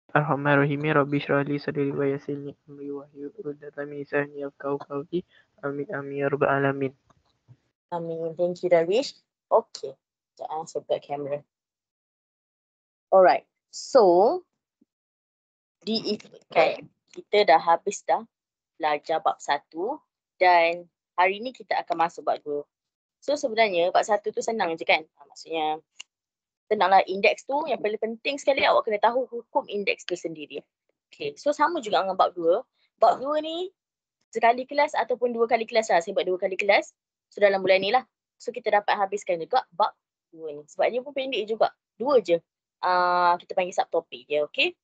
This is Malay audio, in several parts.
Bismillahirrahmanirrahim. Rabbi shrah li sadri wa yassir li amri wahlul 'uqdatam min lisani yafqahu qawli. Amin amin ya rabbal alamin. Amin. Thank you, Darwish. Okay. Sekejap, saya buka kamera. Alright. So, kita dah habis dah belajar bab 1 dan hari ni kita akan masuk bab 2. So, sebenarnya bab 1 tu senang je kan? Maksudnya, tenanglah, indeks tu yang paling penting sekali awak kena tahu hukum indeks tu sendiri. Okay. So, sama juga dengan bab 2. Bab 2 ni sekali kelas ataupun 2 kali kelas lah. Saya buat 2 kali kelas. So, dalam bulan ni lah. So, kita dapat habiskan juga bab 2 ni. Sebab dia pun pendek juga. 2 je. Kita panggil subtopik je, okay?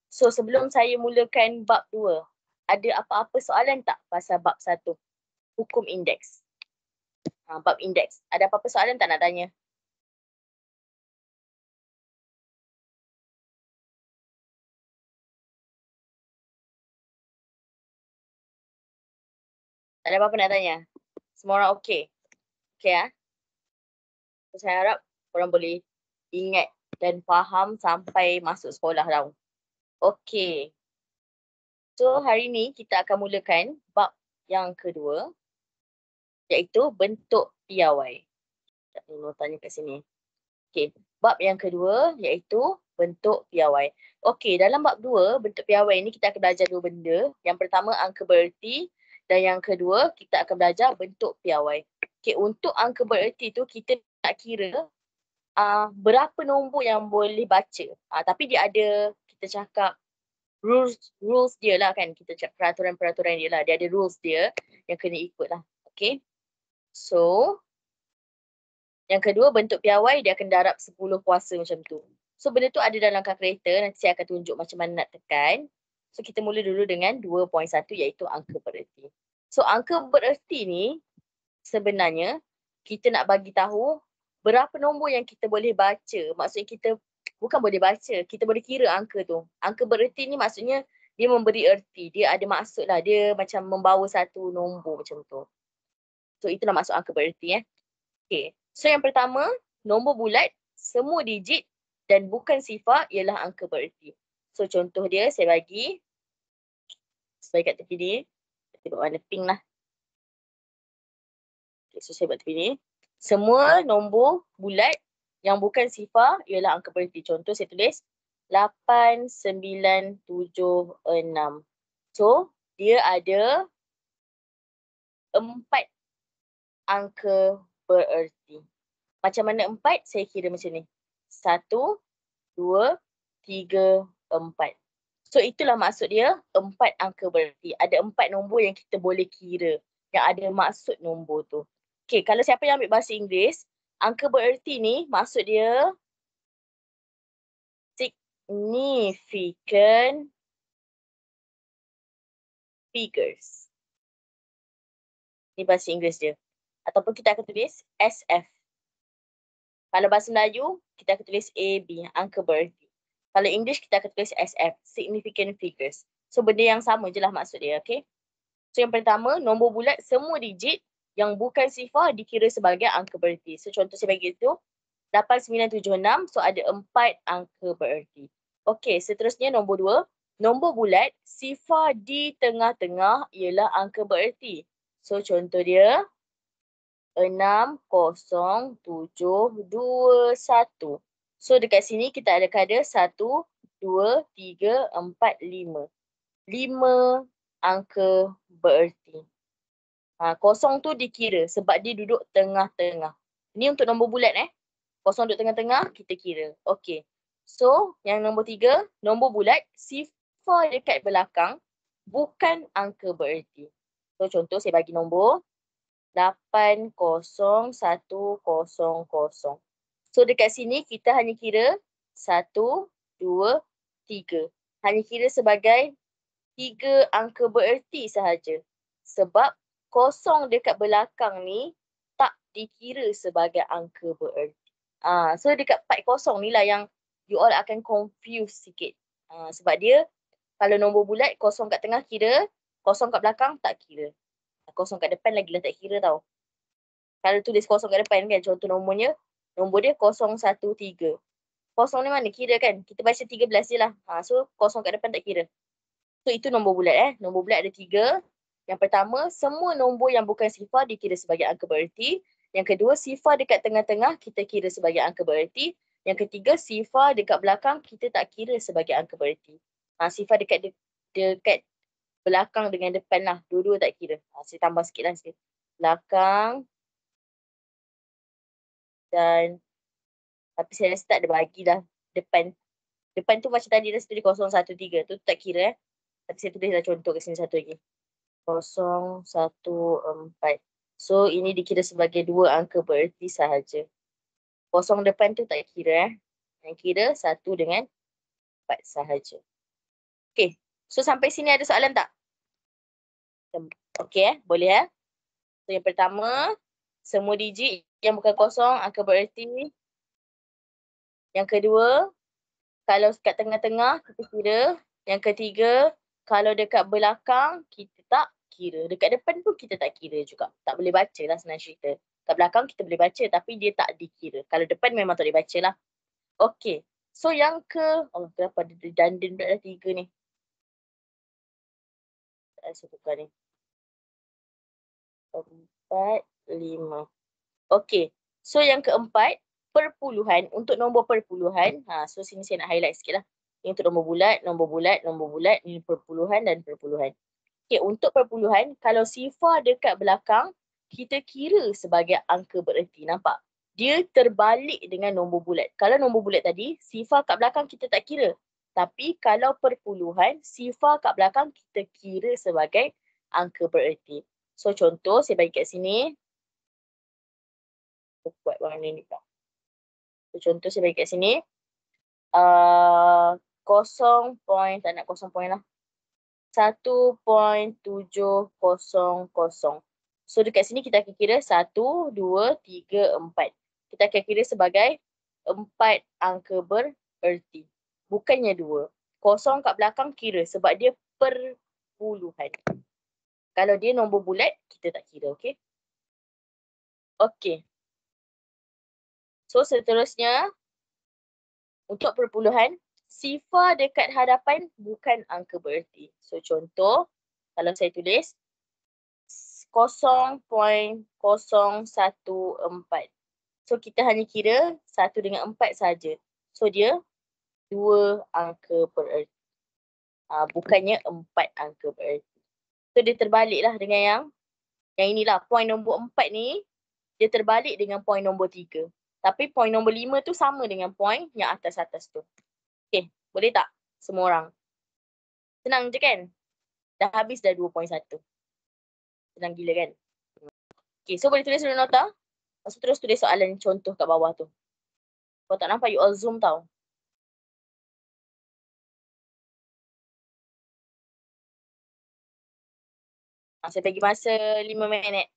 So, sebelum saya mulakan bab 2, ada apa-apa soalan tak pasal bab 1? Hukum indeks. Bab indeks. Ada apa-apa soalan tak nak tanya? Tak ada apa-apa nak tanya? Semua orang okey? Okey ah? Saya harap korang boleh ingat dan faham sampai masuk sekolah tau. Okey. So hari ni kita akan mulakan bab yang kedua, iaitu bentuk piawai. Nak tanya kat sini. Okey, bab yang kedua iaitu bentuk piawai. Okey, dalam bab 2 bentuk piawai ni kita akan belajar 2 benda. Yang pertama angka bererti dan yang kedua kita akan belajar bentuk piawai. Okey, untuk angka bererti tu kita nak kira berapa nombor yang boleh baca. Tapi dia ada, kita cakap rules dia lah kan. Kita cakap peraturan-peraturan dia lah. Dia ada rules dia yang kena ikut lah. Okay. So, yang kedua bentuk piawai dia akan darab 10 kuasa macam tu. So, benda tu ada dalam kalkulator. Nanti saya akan tunjuk macam mana nak tekan. So, kita mula dulu dengan 2.1 iaitu angka bererti. So, angka bererti ni sebenarnya kita nak bagi tahu berapa nombor yang kita boleh baca. Maksudnya kita bukan boleh baca, kita boleh kira angka tu. Angka bererti ni maksudnya dia memberi erti. Dia ada maksud lah. Dia macam membawa satu nombor macam tu. So itulah maksud angka bererti. Okay. So yang pertama, nombor bulat, semua digit dan bukan sifar ialah angka bererti. So contoh dia saya bagi. Sebagai kat tepi ni. Kita buat warna pink lah. Okay, so saya buat tepi ni. Semua nombor bulat yang bukan sifar ialah angka bererti. Contoh saya tulis 8, 9, 7, 6. So, dia ada 4 angka bererti. Macam mana 4? Saya kira macam ni. 1, 2, 3, 4. So, itulah maksud dia 4 angka bererti. Ada 4 nombor yang kita boleh kira. Yang ada maksud nombor tu. Okay, kalau siapa yang ambil bahasa Inggeris, angka bererti ni maksud dia significant figures. Ni bahasa Inggeris dia. Ataupun kita akan tulis SF. Kalau bahasa Melayu, kita akan tulis AB, angka bererti. Kalau English, kita akan tulis SF, significant figures. So, benda yang sama je lah maksud dia, okay? So, yang pertama, nombor bulat semua digit yang bukan sifar dikira sebagai angka bererti. So, contoh saya bagi itu, 8976, so ada 4 angka bererti. Okey, seterusnya nombor 2. Nombor bulat, sifar di tengah-tengah ialah angka bererti. So, contoh dia 6, 0, 7, 2, 1. So, dekat sini kita ada kada 1, 2, 3, 4, 5. 5 angka bererti. Kosong tu dikira sebab dia duduk tengah-tengah. Ni untuk nombor bulat Kosong duduk tengah-tengah, kita kira. Okey. So, yang nombor 3, nombor bulat, sifar dekat belakang bukan angka bererti. So, contoh saya bagi nombor 80100. So, dekat sini kita hanya kira 1, 2, 3. Hanya kira sebagai 3 angka bererti sahaja. Sebab kosong dekat belakang ni tak dikira sebagai angka bererti. So dekat part kosong ni lah yang you all akan confuse sikit. Sebab dia kalau nombor bulat kosong kat tengah kira, kosong kat belakang tak kira. Kosong kat depan lagi lah tak kira tau. Kalau tulis kosong kat depan kan, contoh nombor dia 013. Kosong ni mana? Kira kan? Kita baca 13 je lah. So kosong kat depan tak kira. So itu nombor bulat Nombor bulat ada 3. Yang pertama, semua nombor yang bukan sifar dikira sebagai angka bererti. Yang kedua, sifar dekat tengah-tengah kita kira sebagai angka bererti. Yang ketiga, sifar dekat belakang kita tak kira sebagai angka bererti. Sifar dekat belakang dengan depan lah. Dua-dua tak kira. Saya tambah sikit lah sikit. Belakang. Dan tapi saya rasa tak ada bagilah depan. Depan tu macam tadi dah tulis 013. Tu tak kira Tapi saya tulislah contoh kat sini satu lagi. 014. So ini dikira sebagai dua angka bererti sahaja. Kosong depan tu tak kira Yang kira 1 dengan 4 sahaja. Okay. So sampai sini ada soalan tak? Okay boleh So yang pertama, semua digit yang bukan kosong angka bererti. Yang kedua, kalau kat tengah-tengah kita kira. Yang ketiga, kalau dekat belakang kita tak kira. Dekat depan pun kita tak kira juga. Tak boleh baca lah senang cerita. Kat belakang kita boleh baca tapi dia tak dikira. Kalau depan memang tak boleh baca lah. Okay. So yang Allah kenapa ada redundant pula dah 3 ni. Saya tukar ni. 4, 5. Okay. So yang keempat, perpuluhan. Untuk nombor perpuluhan. So sini saya nak highlight sikit lah. Ini untuk nombor bulat, nombor bulat, nombor bulat. Ini perpuluhan dan perpuluhan. Okay, untuk perpuluhan, kalau sifar dekat belakang, kita kira sebagai angka bererti. Nampak? Dia terbalik dengan nombor bulat. Kalau nombor bulat tadi, sifar kat belakang kita tak kira. Tapi kalau perpuluhan, sifar kat belakang kita kira sebagai angka bererti. So contoh, saya bagi kat sini. Saya buat warna ni tak. So, contoh saya bagi kat sini. 0 point, tak nak 0 point lah. 1.700. So dekat sini kita akan kira 1, 2, 3, 4. Kita akan kira sebagai 4 angka bererti. Bukannya 2. Kosong kat belakang kira sebab dia perpuluhan. Kalau dia nombor bulat, kita tak kira, okey? Okey. So seterusnya, untuk perpuluhan, sifar dekat hadapan bukan angka bererti. So contoh, kalau saya tulis 0.014. So kita hanya kira 1 dengan 4 saja. So dia 2 angka bererti. Bukannya 4 angka bererti. So dia terbalik lah dengan yang inilah. Poin nombor 4 ni, dia terbalik dengan poin nombor 3. Tapi poin nombor 5 tu sama dengan poin yang atas-atas tu. Okay, boleh tak semua orang? Senang je kan? Dah habis dah 2.1. Senang gila kan? Okay, so boleh tulis dulu nota. Lepas tu terus tulis soalan contoh kat bawah tu. Kalau tak nampak, you all zoom tau. Saya bagi masa 5 minit.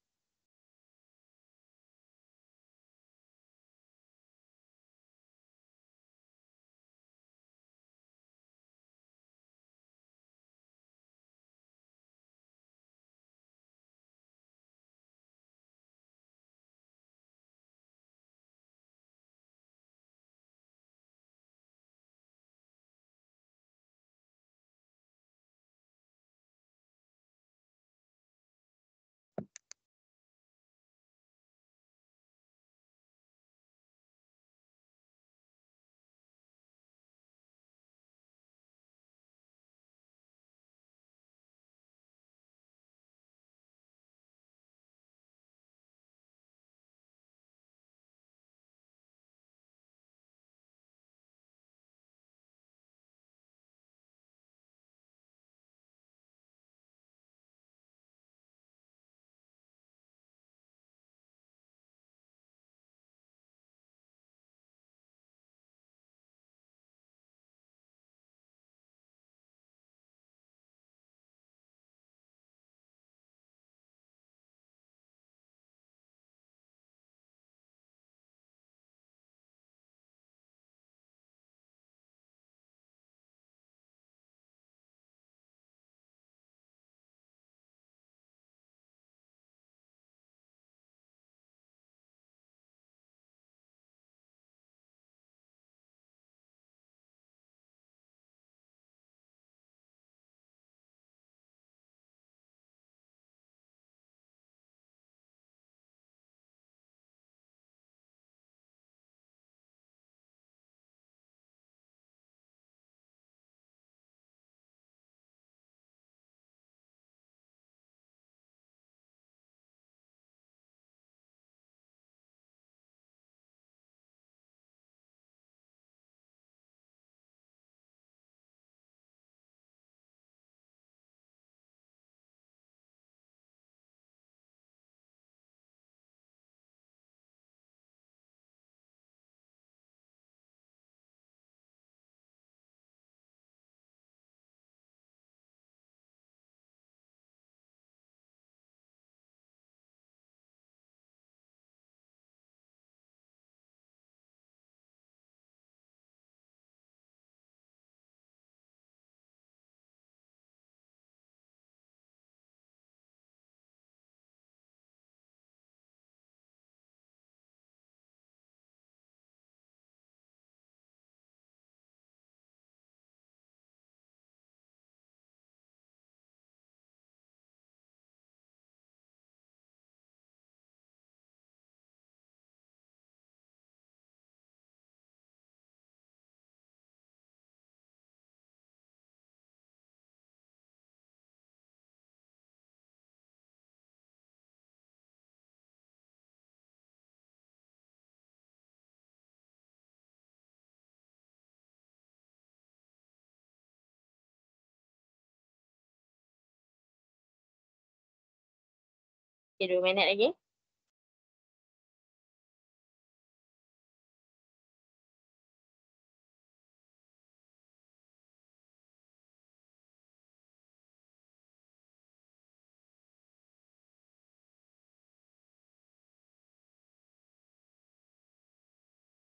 Okay, 2 minit lagi.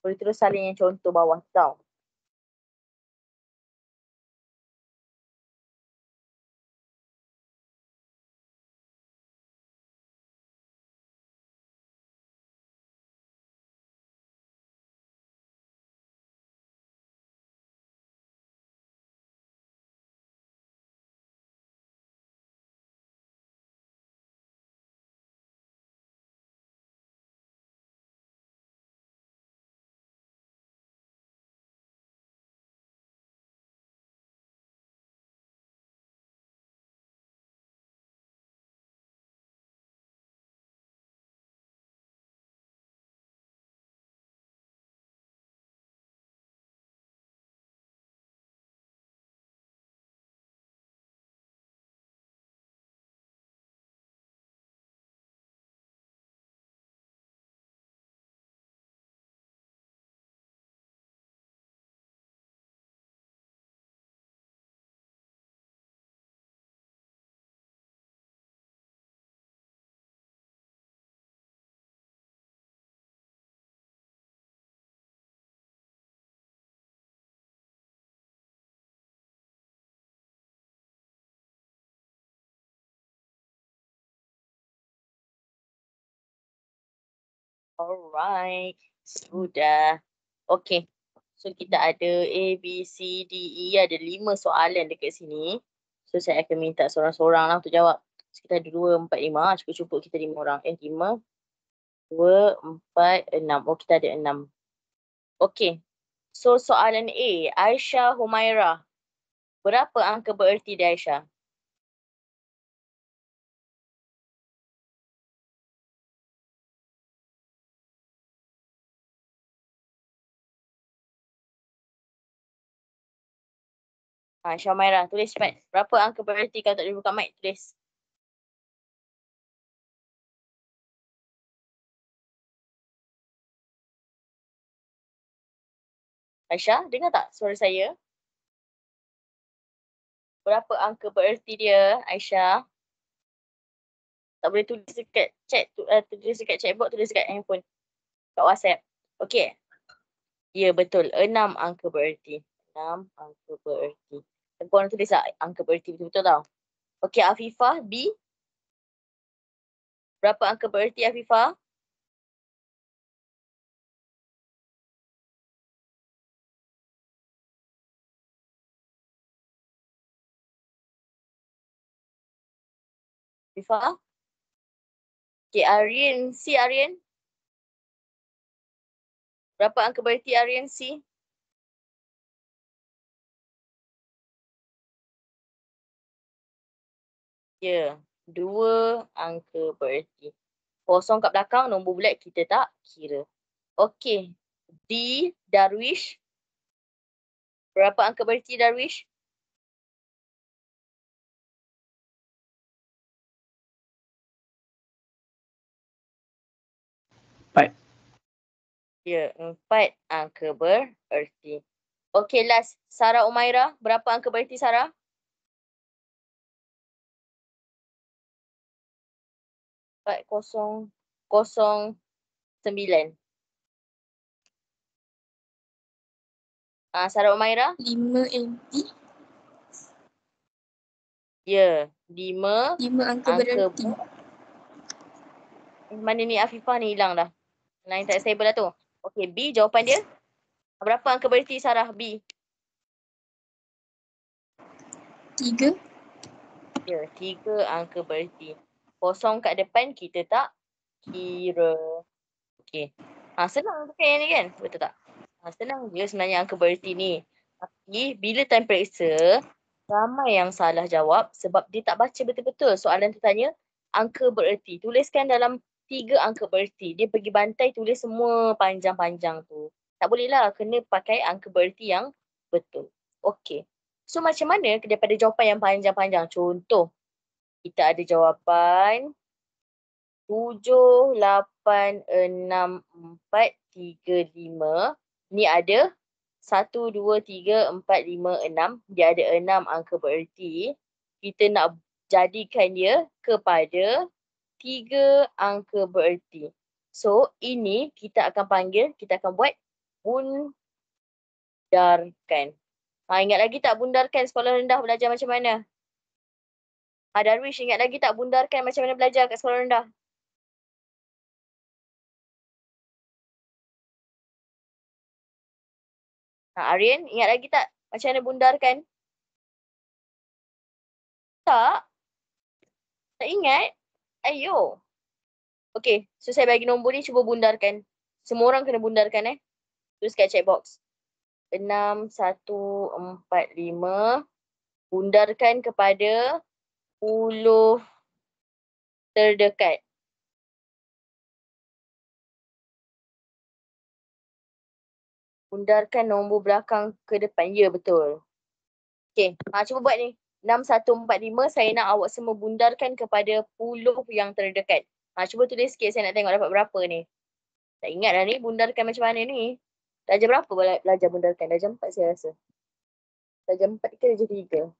Boleh terus salin yang contoh bawah tau. Alright. Sudah. Okay. So kita ada A, B, C, D, E. Ada 5 soalan dekat sini. So saya akan minta seorang-seorang lah untuk jawab. So, kita ada 2, 4, 5. Cukup-cukup kita 5 orang. 5, 2, 4, 6. Oh, kita ada 6. Okay. So soalan A. Aisyah Humairah. Berapa angka bererti di Aisyah? Aisyah Humairah. Tulis cepat. Berapa angka bererti kalau tak boleh buka mic? Tulis. Aisyah, dengar tak suara saya? Berapa angka bererti dia, Aisyah? Tak boleh tulis dekat chat, tulis dekat chatbot, tulis dekat handphone. Kat WhatsApp. Okey. Ya, betul. 6 angka bererti. 6 angka bererti. Korang tulis tak angka bererti betul-betul tau. Okey, Afifah, B. Berapa angka bererti, Afifah? Afifah? Okey, Aryan, C, Aryan. Berapa angka bererti, Aryan, C? Ya, 2 angka bererti. Kosong kat belakang, nombor bulat kita tak kira. Okey. D, Darwish. Berapa angka bererti, Darwish? Ya, 4 angka bererti. Okey, last. Sarah Umairah. Berapa angka bererti, Sarah? Empat kosong kosong 9. Sarah Umairah? 5 MT. Ya, 5 angka bererti. Mana ni Afifah ni hilang dah. Line tak stable lah tu. Okey, B jawapan dia. Berapa angka bererti, Sarah? B. 3. Ya, 3 angka bererti. Kosong kat depan kita tak kira. Okey. Senang pakai yang ni kan? Betul tak? Senang je sebenarnya angka bererti ni. Tapi bila time periksa, ramai yang salah jawab sebab dia tak baca betul-betul soalan tu tanya angka bererti. Tuliskan dalam 3 angka bererti. Dia pergi bantai tulis semua panjang-panjang tu. Tak boleh lah, kena pakai angka bererti yang betul. Okey. So macam mana daripada jawapan yang panjang-panjang? Contoh, kita ada jawapan 7, 8, 6, 4, 3, 5. Ni ada 1, 2, 3, 4, 5, 6. Dia ada 6 angka bererti. Kita nak jadikan dia kepada 3 angka bererti. So, ini kita akan panggil, kita akan buat bundarkan. Ingat lagi tak bundarkan sekolah rendah belajar macam mana? Darwish, ingat lagi tak bundarkan macam mana belajar kat sekolah rendah? Aryan, ingat lagi tak macam mana bundarkan? Tak? Tak ingat? Ayo. Okey, so saya bagi nombor ni, cuba bundarkan. Semua orang kena bundarkan Tulis kat chat box. 6, 1, 4, 5. Bundarkan kepada 10 terdekat. Bundarkan nombor belakang ke depan. Ya, betul. Okey, cuba buat ni. 6, 1, 4, 5. Saya nak awak semua bundarkan kepada 10 yang terdekat. Cuba tulis sikit, saya nak tengok dapat berapa ni. Tak ingat dah ni, bundarkan macam mana ni. Darjah berapa belajar bundarkan? Darjah 4 saya rasa. Darjah 4 ke darjah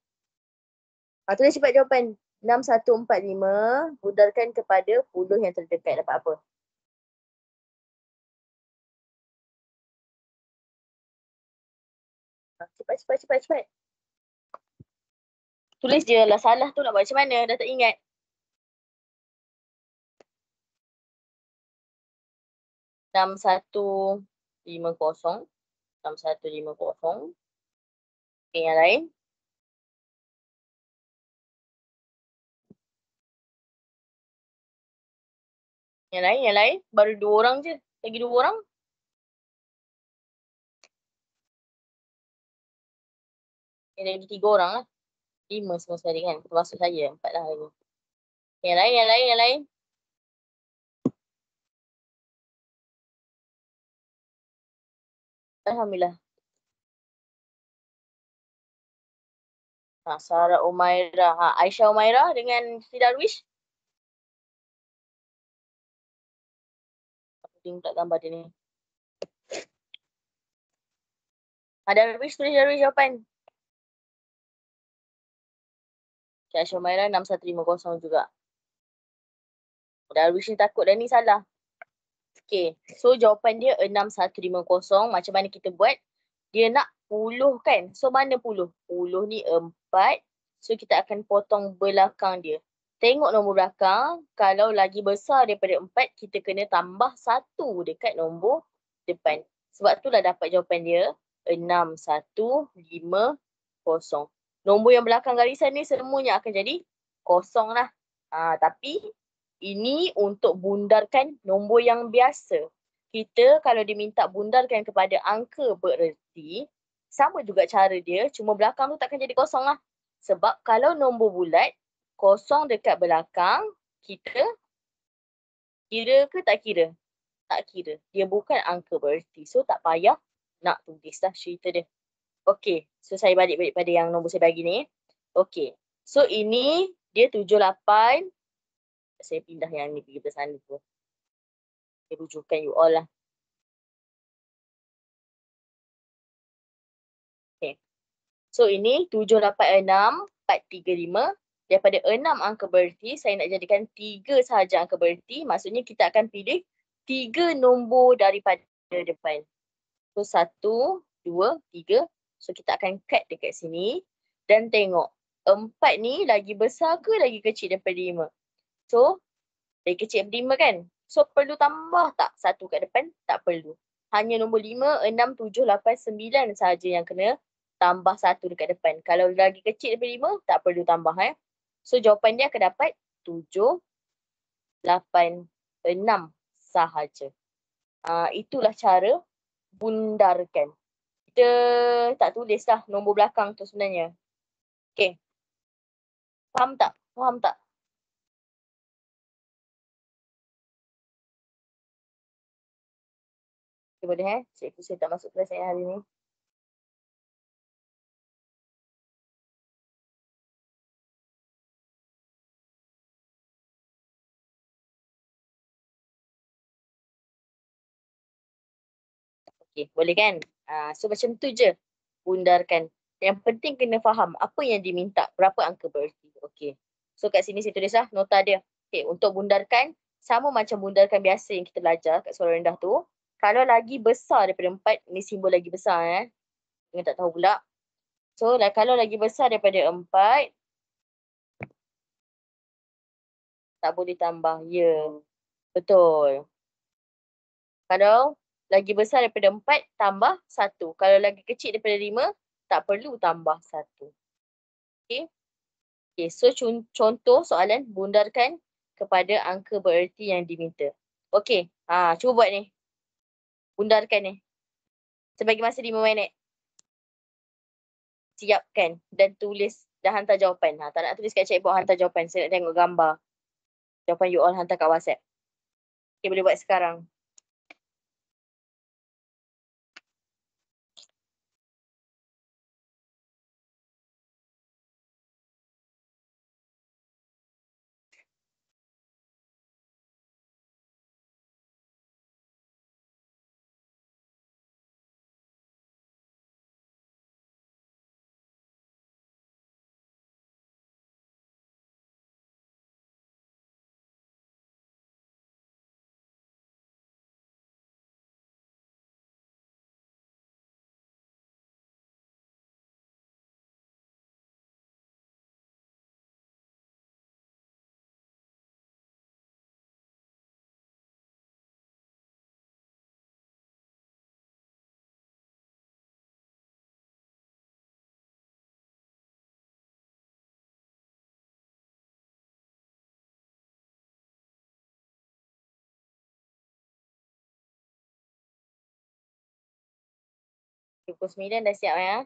3? Tulis cepat jawapan. 6, 1, 4, 5. Bundarkan kepada 10 yang terdekat. Dapat apa? Cepat. Tulis je lah, salah tu nak buat macam mana? Dah tak ingat. Enam satu lima kosong. 6150. Okay, yang lain. Yang lain. Baru 2 orang je. Lagi 2 orang. Lagi 3 orang lah. 5 semua sekali kan. Termasuk saya. 4 lah lagi. Yang lain. Alhamdulillah. Sarah Umairah. Aisyah Umairah dengan Siti Darwish. Aku tak gambar dia ni. Darwish, tulis Darwish jawapan. Aisyah Umairah 6150 juga. Darwish ni takut dah ni salah. Okay, so jawapan dia 6150. Macam mana kita buat? Dia nak 10 kan? So mana 10? 10 ni 4. So kita akan potong belakang dia. Tengok nombor belakang. Kalau lagi besar daripada 4, kita kena tambah 1 dekat nombor depan. Sebab tu lah dapat jawapan dia 6150. Nombor yang belakang garisan ni semuanya akan jadi kosong lah. Tapi ini untuk bundarkan nombor yang biasa. Kita kalau diminta bundarkan kepada angka bererti, sama juga cara dia, cuma belakang tu takkan jadi kosong lah. Sebab kalau nombor bulat, kosong dekat belakang, kita kira ke tak kira? Tak kira. Dia bukan angka bererti. So tak payah nak tulis lah cerita dia. Okey, so saya balik pada yang nombor saya bagi ni. Okey, so ini dia 78. Saya pindah yang ni pergi ke sana tu. Saya rujukan you all lah. Okay. So ini 786,435. Daripada 6 angka bererti, saya nak jadikan 3 sahaja angka bererti. Maksudnya kita akan pilih 3 nombor daripada depan. So 1, 2, 3. So kita akan cut dekat sini. Dan tengok. 4 ni lagi besar ke lagi kecil daripada 5? So lagi kecil daripada 5 kan? So perlu tambah tak 1 kat depan? Tak perlu. Hanya nombor 5, 6, 7, 8, 9 sahaja yang kena tambah 1 dekat depan. Kalau lagi kecil daripada 5, tak perlu tambah. So jawapan dia akan dapat 7, 8, 6 sahaja. Itulah cara bundarkan. Kita tak tulis lah nombor belakang tu sebenarnya. Okay. Faham tak? Okay, boleh Cikgu saya tak masuk kelas saya hari ni. Okay, boleh kan? So macam tu je bundarkan. Yang penting kena faham apa yang diminta, berapa angka bererti. Okay. So kat sini saya tulis lah nota dia. Okay, untuk bundarkan, sama macam bundarkan biasa yang kita belajar kat suara rendah tu. Kalau lagi besar daripada 4, ni simbol lagi besar Jangan tak tahu pula. So kalau lagi besar daripada 4, tak boleh tambah. Ya, betul. Kalau lagi besar daripada 4, tambah 1. Kalau lagi kecil daripada 5, tak perlu tambah 1. Okay. Okay, so contoh soalan bundarkan kepada angka bererti yang diminta. Okay, cuba buat ni. Bundarkan ni. Sebagi masa 5 minit. Siapkan dan tulis dan hantar jawapan. Tak nak tulis kat chatbox, hantar jawapan. Saya nak tengok gambar. Jawapan you all hantar kat WhatsApp. Okay, boleh buat sekarang. Pukul 9 dah siap ya.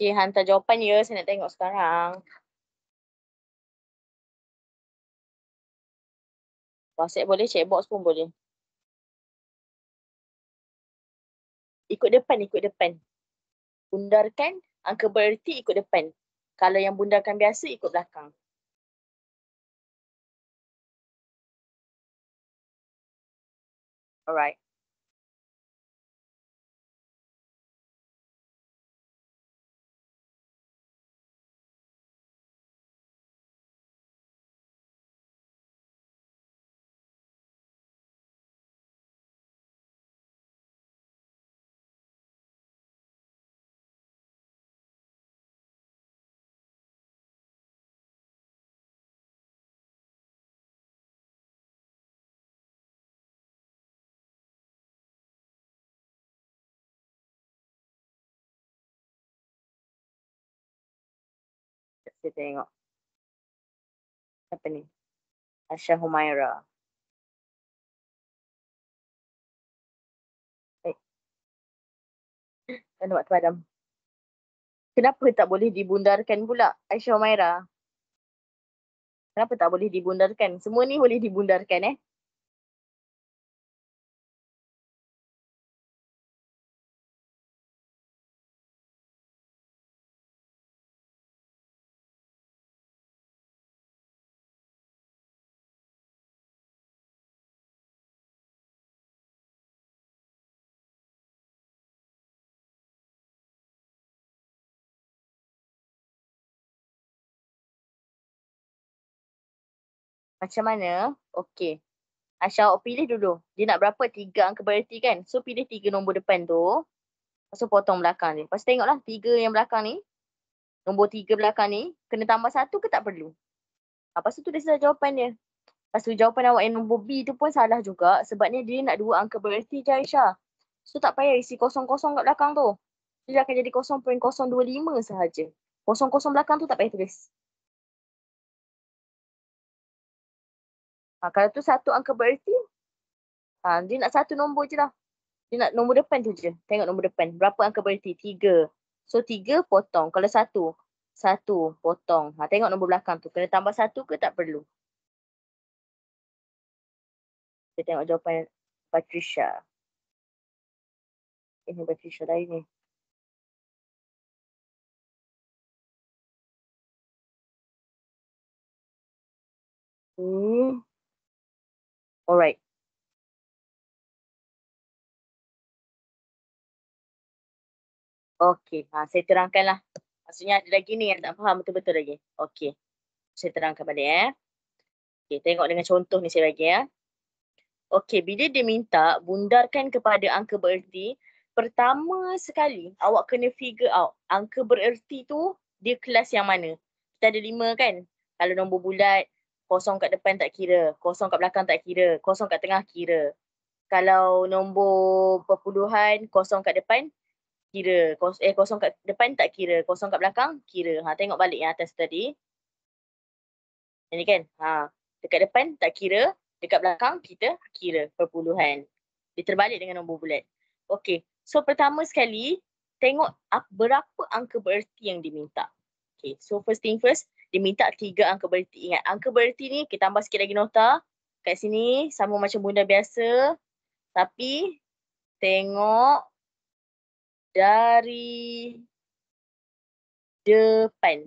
Okay, hantar jawapan ya. Saya nak tengok sekarang. WhatsApp boleh, chatbox pun boleh. Ikut depan. Bundarkan, angka bererti ikut depan. Kalau yang bundarkan biasa, ikut belakang. Alright. Kita tengok. Apa ni? Aisyah Humaira. Kan nampak padam. Kenapa tak boleh dibundarkan pula Aisyah Humaira? Kenapa tak boleh dibundarkan? Semua ni boleh dibundarkan Macam mana? Okey. Aisyah, awak pilih dulu. Dia nak berapa? 3 angka bererti kan? So pilih 3 nombor depan tu. Lepas tu potong belakang dia. Lepas tu tengoklah 3 yang belakang ni. Nombor 3 belakang ni. Kena tambah 1 ke tak perlu? Lepas tu tulis jawapan dia. Lepas tu jawapan awak yang nombor B tu pun salah juga. Sebabnya dia nak 2 angka bererti je Aisyah. So tak payah isi kosong-kosong kat belakang tu. Dia akan jadi 0.025 sahaja. Kosong-kosong belakang tu tak payah tulis. Kalau tu 1 angka bererti, dia nak 1 nombor je lah. Dia nak nombor depan tu je. Tengok nombor depan. Berapa angka bererti? 3. So 3 potong. Kalau 1 potong. Tengok nombor belakang tu. Kena tambah 1 ke tak perlu? Kita tengok jawapan Patricia. Ini Patricia lain ni. Alright. Okey, saya terangkanlah. Maksudnya ada lagi ni yang tak faham betul-betul lagi. Okey. Saya terangkan balik Okey, tengok dengan contoh ni saya bagi Okey, bila dia minta bundarkan kepada angka bererti, pertama sekali awak kena figure out angka bererti tu dia kelas yang mana. Kita ada 5 kan? Kalau nombor bulat, kosong kat depan tak kira, kosong kat belakang tak kira, kosong kat tengah kira. Kalau nombor perpuluhan, kosong kat depan kira, kosong kat depan tak kira, kosong kat belakang kira. Tengok balik yang atas tadi. Ini kan, dekat depan tak kira, dekat belakang kita kira perpuluhan. Dia terbalik dengan nombor bulat. Okey, so pertama sekali, tengok berapa angka bererti yang diminta. Okay, so first thing first, dia minta 3 angka bererti. Ingat, angka bererti ni kita tambah sikit lagi nota. Kat sini sama macam bundar biasa. Tapi tengok dari depan.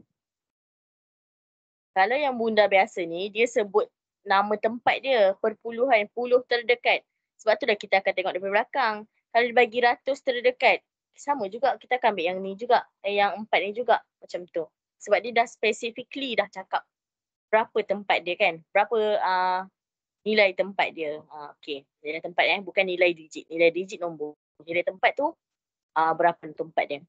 Kalau yang bundar biasa ni, dia sebut nama tempat dia, perpuluhan, puluh terdekat. Sebab tu dah kita akan tengok daripada belakang. Kalau dia bagi ratus terdekat, sama juga kita akan ambil yang ni juga, yang 4 ni juga, macam tu. Sebab dia dah specifically dah cakap berapa tempat dia kan, berapa nilai tempat dia. Okey, nilai tempat bukan nilai digit nombor. Nilai tempat tu berapa tempat dia.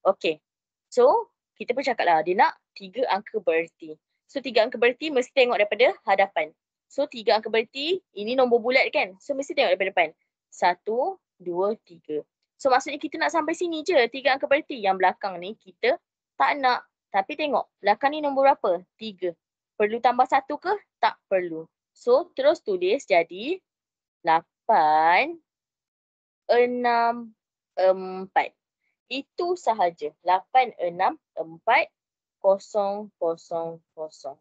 Okey, so kita pun cakap lah, dia nak 3 angka bererti. So 3 angka bererti mesti tengok daripada hadapan. So 3 angka bererti, ini nombor bulat kan. So mesti tengok daripada depan. 1, 2, 3. So maksudnya kita nak sampai sini je 3 angka bererti. Yang belakang ni kita tak nak. Tapi tengok, belakang ni nombor berapa? 3. Perlu tambah 1 ke? Tak perlu. So terus tulis jadi 8, 6, 4. Itu sahaja. 8, 6, 4, 0, 0, 0.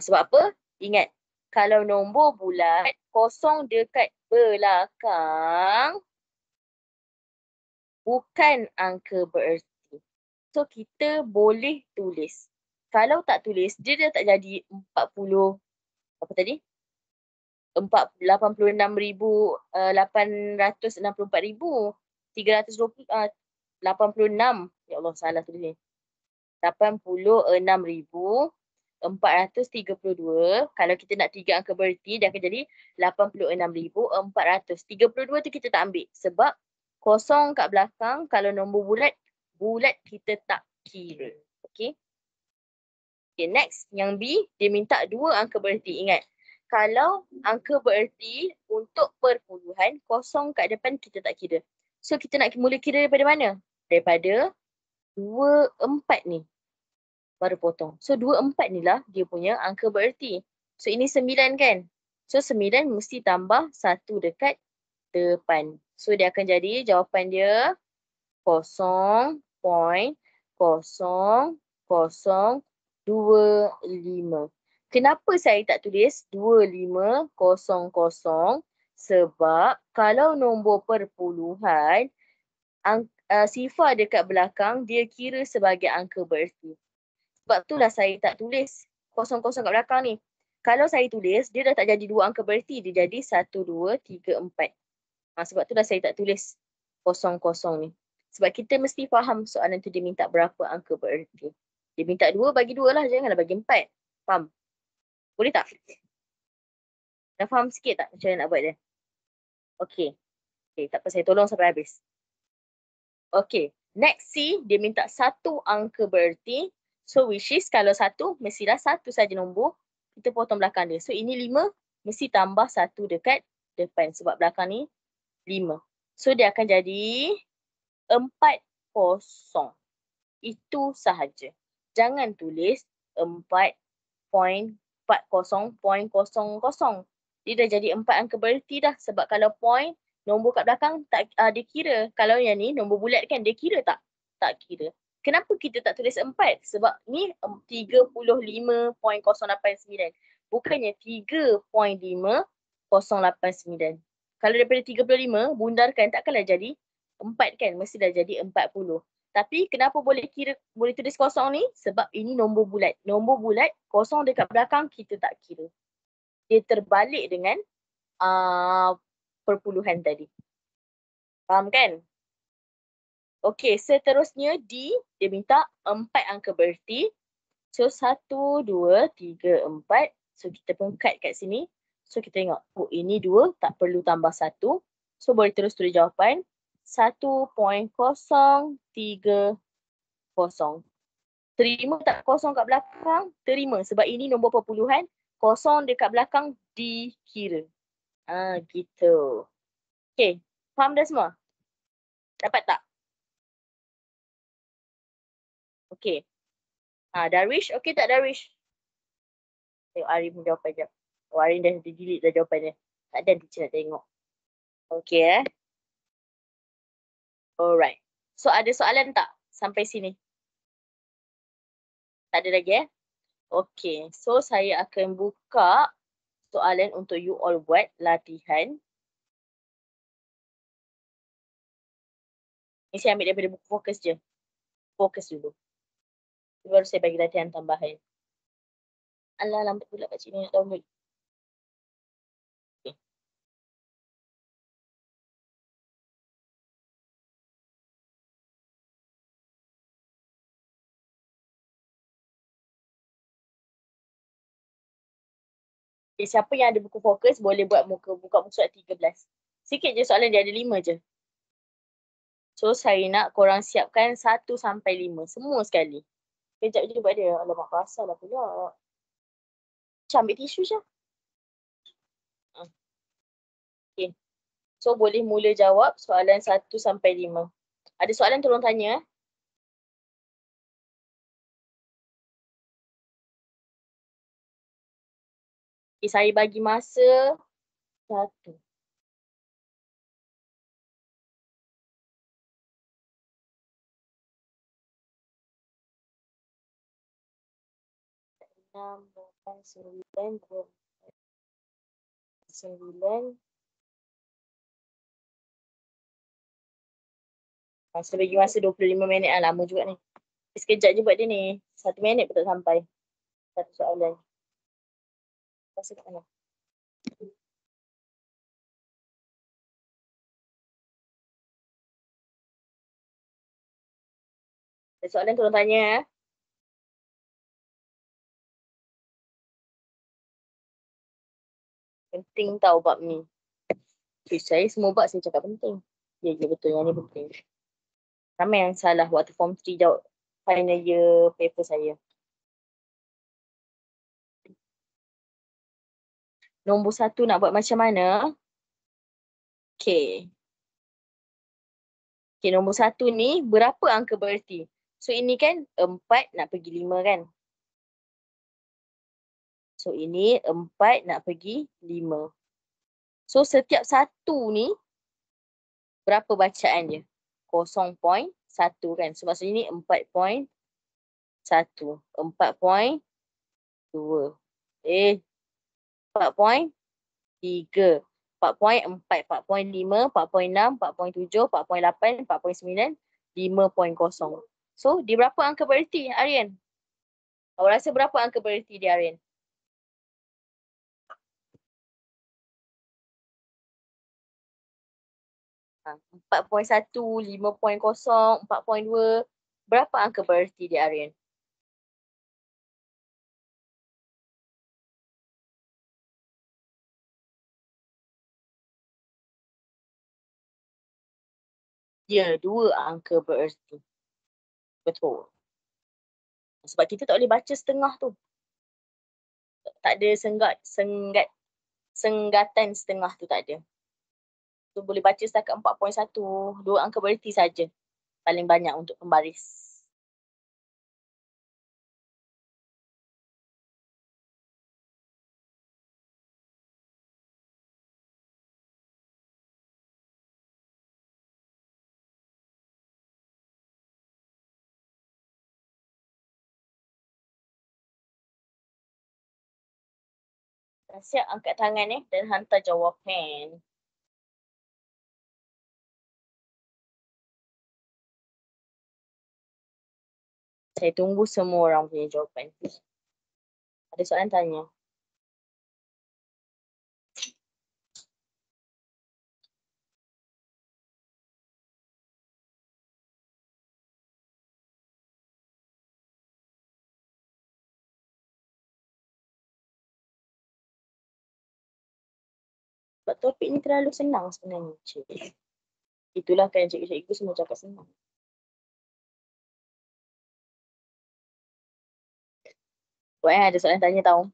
Sebab apa? Ingat, kalau nombor bulat, 0 dekat belakang bukan angka bererti. So, kita boleh tulis. Kalau tak tulis, dia dah tak jadi 40, apa tadi? 86,326. Ya Allah, salah tulis ni. 86,432. Kalau kita nak 3 angka bererti, dia akan jadi 86,400. 32 tu kita tak ambil. Sebab kosong kat belakang, kalau nombor bulat kita tak kira. Okay. Okay, next. Yang B, dia minta 2 angka bererti. Ingat, kalau angka bererti untuk perpuluhan, kosong kat depan kita tak kira. So, kita nak mula kira daripada mana? Daripada 2, 4 ni. baru potong. So 24 ni lah dia punya angka bererti. So ini 9 kan? So 9 mesti tambah 1 dekat depan. So dia akan jadi jawapan dia 0.0025. Kenapa saya tak tulis 2500? Sebab kalau nombor perpuluhan, sifar dekat belakang dia kira sebagai angka bererti. Sebab itulah saya tak tulis kosong-kosong kat belakang ni. Kalau saya tulis, dia dah tak jadi 2 angka bererti. Dia jadi 1, 2, 3, 4. Sebab itulah saya tak tulis kosong-kosong ni. Sebab kita mesti faham soalan tu dia minta berapa angka bererti. Dia minta 2, bagi 2 lah. Janganlah bagi 4. Faham? Boleh tak? Dah faham sikit tak macam mana nak buat dia? Okay. Okay, tak apa, saya tolong sampai habis. Okay. Next C, dia minta 1 angka bererti. So which is kalau 1, mestilah 1 saja nombor. Kita potong belakang dia. So ini 5, mesti tambah 1 dekat depan. Sebab belakang ni 5. So dia akan jadi 40. Itu sahaja. Jangan tulis 4.40.00. Dia dah jadi 4 angka bererti dah. Sebab kalau point, nombor kat belakang tak dia kira. Kalau yang ni nombor bulat kan, dia kira tak? Tak kira. Kenapa kita tak tulis 4? Sebab ni 35.089. Bukannya 3.5089. Kalau daripada 35, bundarkan takkanlah jadi 4 kan? Mesti dah jadi 40. Tapi kenapa boleh tulis kosong ni? Sebab ini nombor bulat. Nombor bulat, kosong dekat belakang kita tak kira. Dia terbalik dengan perpuluhan tadi. Faham kan? Okey, seterusnya D, dia minta 4 angka bererti. So 1, 2, 3, 4. So kita pun cut kat sini. So kita tengok, ini 2, tak perlu tambah 1. So boleh terus tulis jawapan 1.030. Terima tak kosong kat belakang? Terima sebab ini nombor perpuluhan. Kosong dekat belakang dikira. Gitu. Okay, faham dah semua? Dapat tak? Okay. Darwish, okay tak Darwish? Tengok Arin pun jawapan je. Arin dah delete dah jawapan dia. Tak ada teacher nak tengok. Okay Alright. So ada soalan tak sampai sini? Tak ada lagi Okay. So saya akan buka soalan untuk you all buat latihan. Ni saya ambil daripada buku fokus je. Fokus dulu. Baru saya bagi latihan tambahan. Alah, lambat pula kat sini nak download. Okay. Okay, siapa yang ada buku fokus boleh buat buka muka surat 13. Sikit je soalan dia, ada 5 je. So saya nak korang siapkan 1 sampai 5. Semua sekali. Kejap je buat dia. Alamak, basah lah pula. Macam ambil tisu je. Okay. So boleh mula jawab soalan 1 sampai 5. Ada soalan tolong tanya. Okay, saya bagi masa 1. Enam, 8, 9, 9. Saya bagi masa 25 minit lah. Lama juga ni. Sekejap je buat dia ni. 1 minit pun tak sampai. 1 soalan. Masa kat mana? Ada soalan tolong tanya. Penting tau bab ni. Saya semua bab saya cakap penting. Ya, betul. Yang ni penting. Ramai yang salah waktu form 3 jawab final year paper saya. Nombor 1 nak buat macam mana? Okay, nombor 1 ni berapa angka bererti? So ini kan 4 nak pergi 5 kan. So ini 4 nak pergi 5. So setiap satu ni berapa bacaan dia? 0.1 kan. So maksudnya ni 4.1. 4.2. 4.3. 4.4, 4.5, 4.6, 4.7, 4.8, 4.9, 5.0. So, di berapa angka bererti, Aryan? Kau rasa berapa angka bererti dia, Aryan? Ha, 4.1, 5.0, 4.2. Berapa angka bererti dia, Aryan? Dia 2 angka bererti. Betul. Sebab kita tak boleh baca setengah tu. Tak ada senggatan setengah tu tak ada. So boleh baca setakat 4.1, 2 angka bererti saja. Paling banyak untuk pembaris. Siap angkat tangan dan hantar jawapan. Saya tunggu semua orang punya jawapan. Ada soalan tanya? Sebab topik ni terlalu senang sebenarnya. Cik. Itulah kan cikgu-cikgu semua cakap senang. Buat ada soalan tanya tau.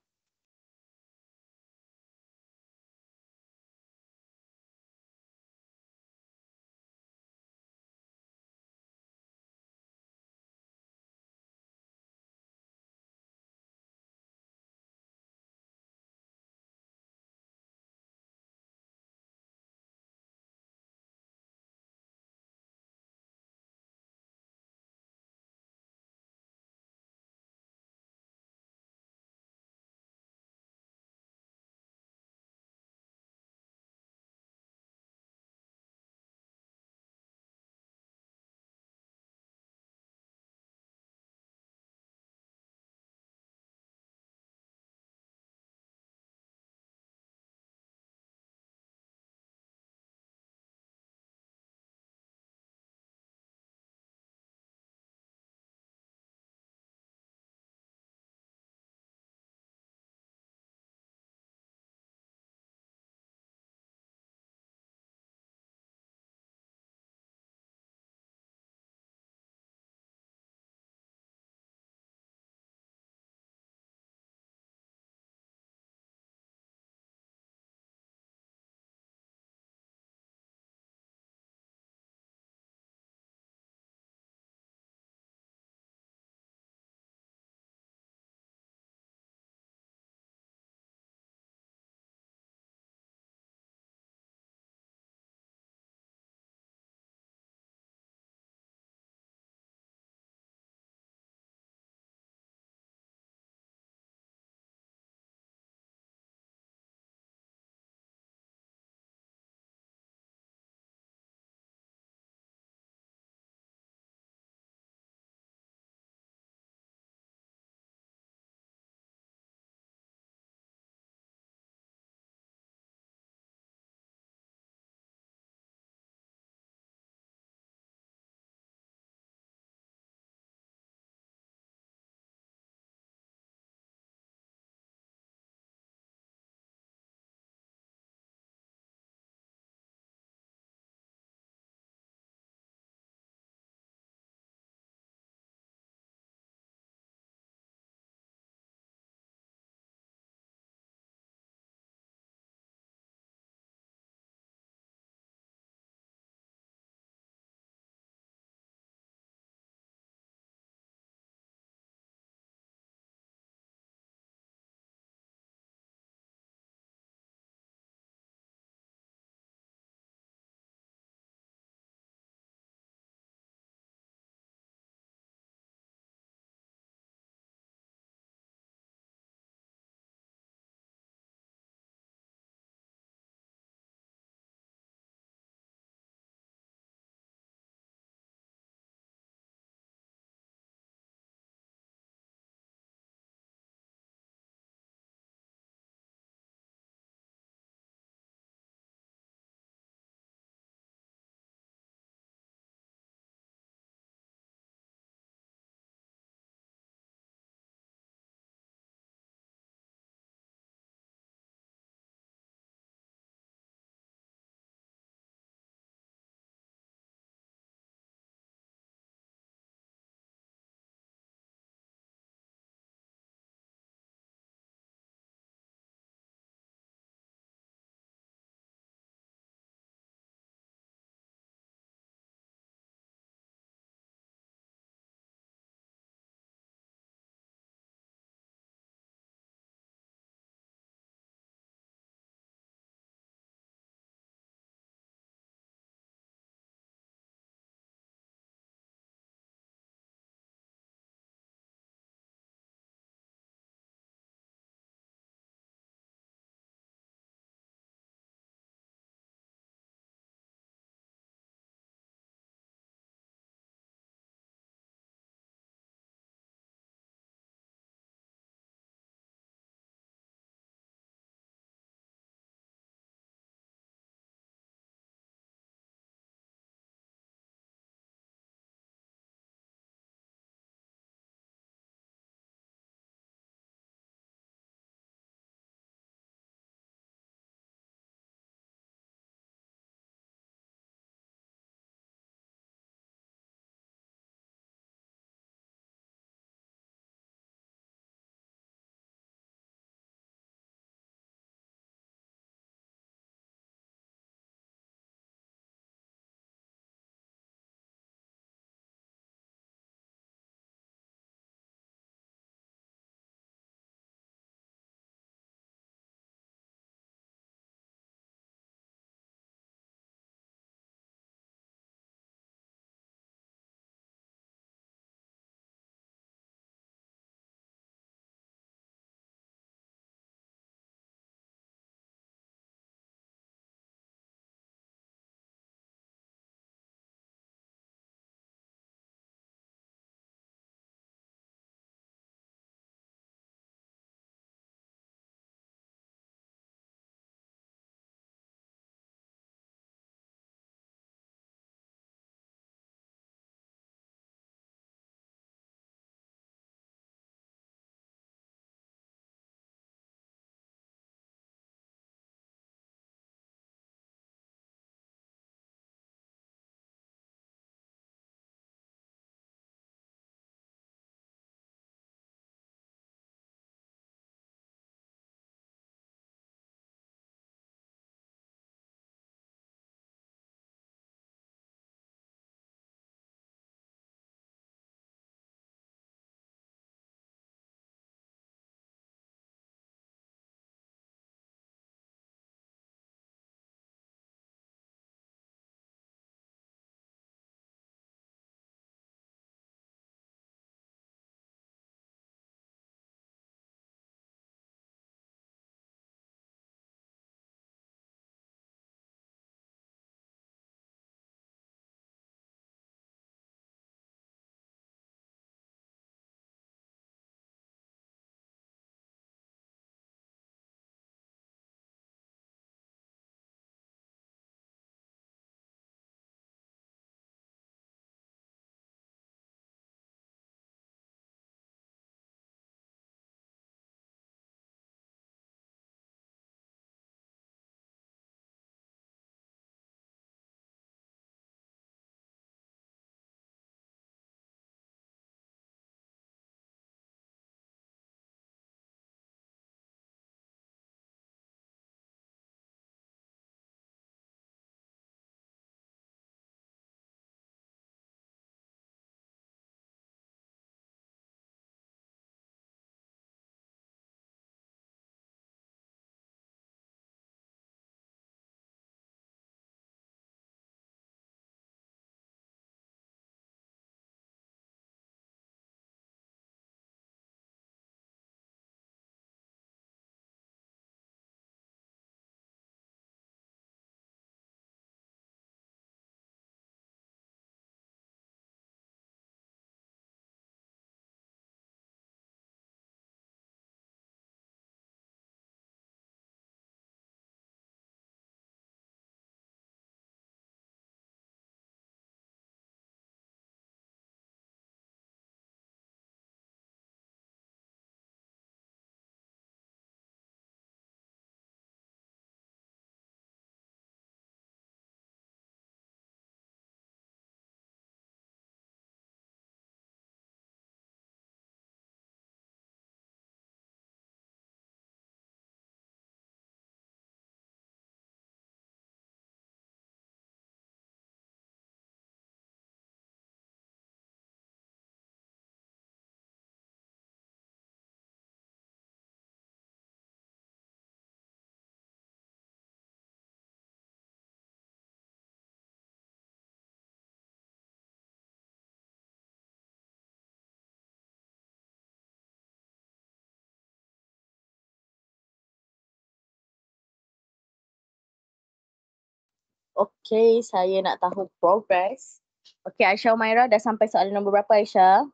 Okay, saya nak tahu progress. Okay, Aisyah Umairah dah sampai soalan nombor berapa, Aisyah?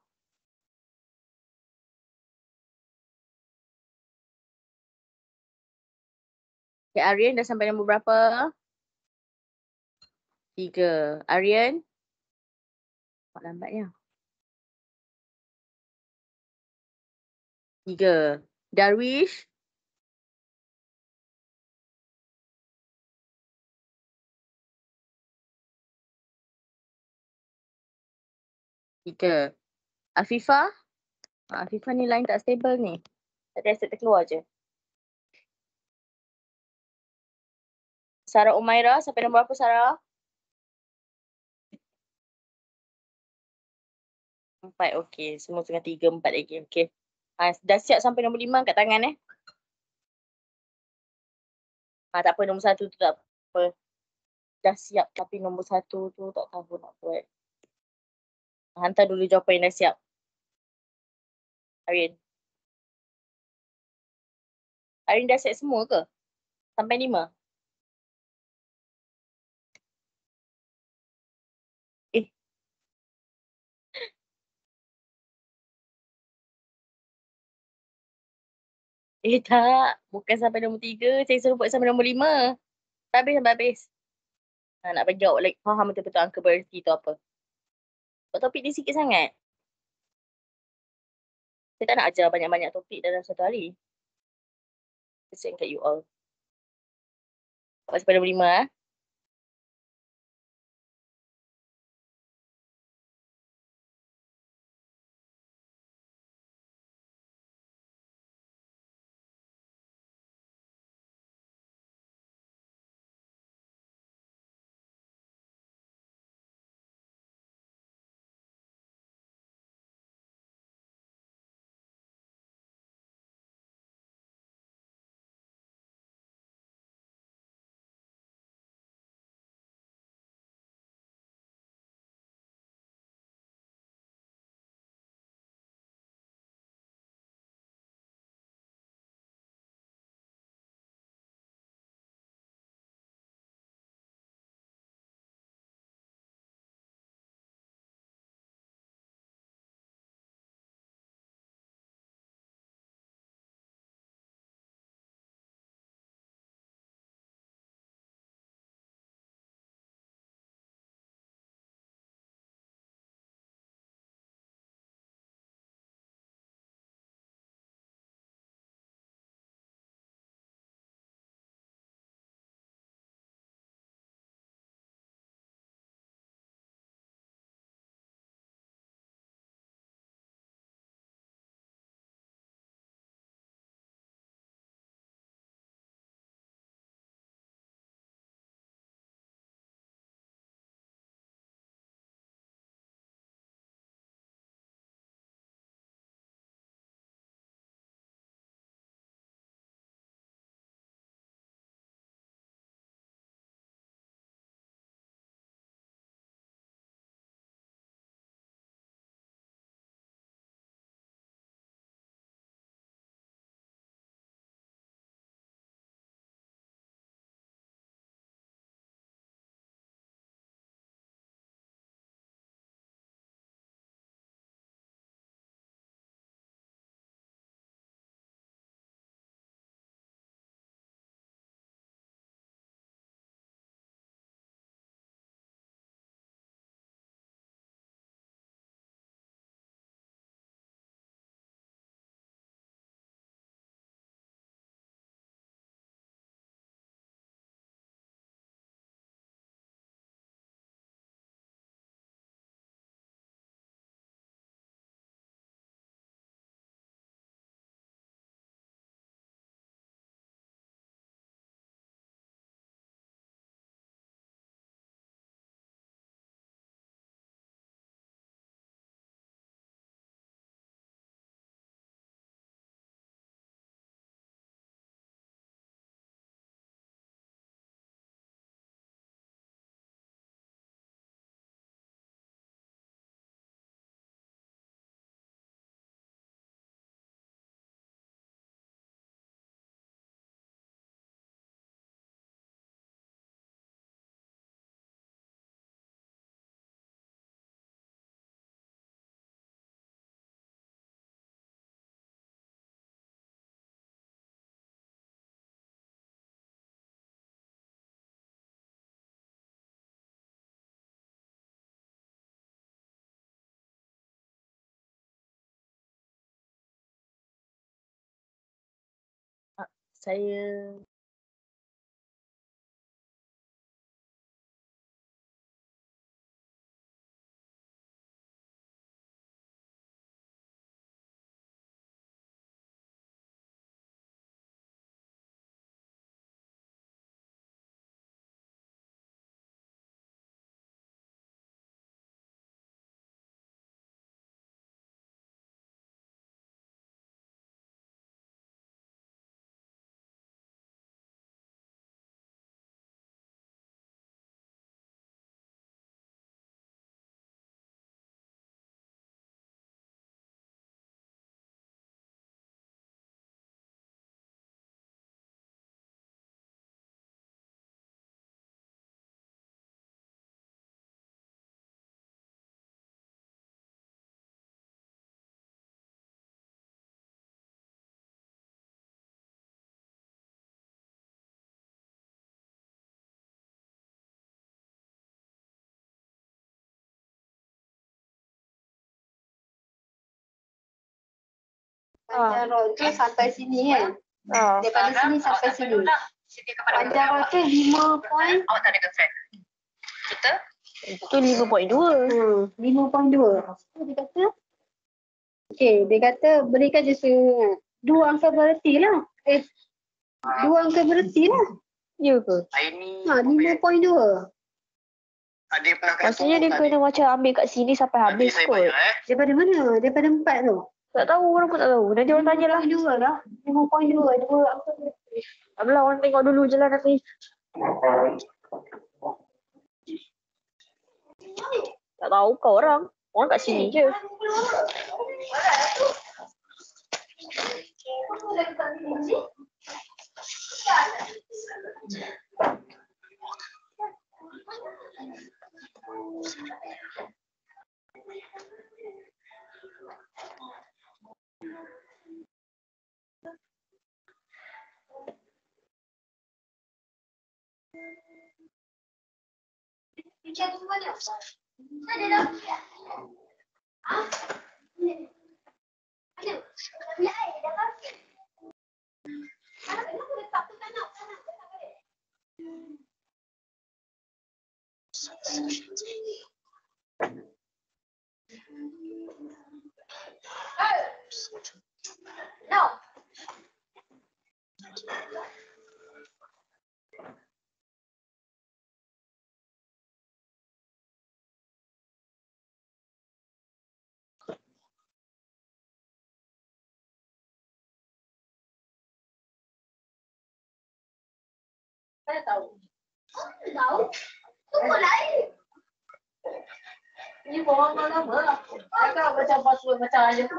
Okay, Aryan dah sampai nombor berapa? 3. Aryan? Lambatnya. 3. Darwish? 3. Afifah? Afifah ni line tak stable ni. Tadi asyik terkeluar je. Sarah Umairah, sampai nombor berapa Sarah? 4, okey. Semua tengah 3, 4 lagi. Okey. Dah siap sampai nombor 5 kat tangan tak apa, nombor 1 tu tak apa. Dah siap tapi nombor 1 tu tak tahu nak buat. Hantar dulu jawapan yang dah siap. Arin. Arin dah siap semua ke? Sampai 5? Tak. Bukan sampai nombor 3. Saya suruh buat sampai nombor 5. Sampai habis. Nak bagi awak like, faham betul-betul angka bererti tu apa. Buat topik ni sikit sangat. Saya tak nak ajar banyak-banyak topik dalam satu hari. Kesian kat you all. Buat sampai nombor 5. Saya Panjang tu sampai sini kan. Daripada sini sampai sini. Panjang tu 5 awak tak ada girlfriend. Kita Itu 5.2. 5.2. So, dia kata dia kata berikan je dua angka berarti lah. Dua angka berarti lah. Ya ke? ini 5.2. ada pernah Maksudnya dia kena macam ambil kat sini sampai habis kot. Daripada mana? Daripada 4 tu. Tak tahu, orang pun tak tahu. Nanti orang tanya lah. 5.2 lah. 5.2. Dua angka berarti. Tak apalah, orang tengok dulu je lah nanti. Tak tahu kau orang. Orang kat sini je. Ni orang lama lah. Cakap macam password macam aja tu.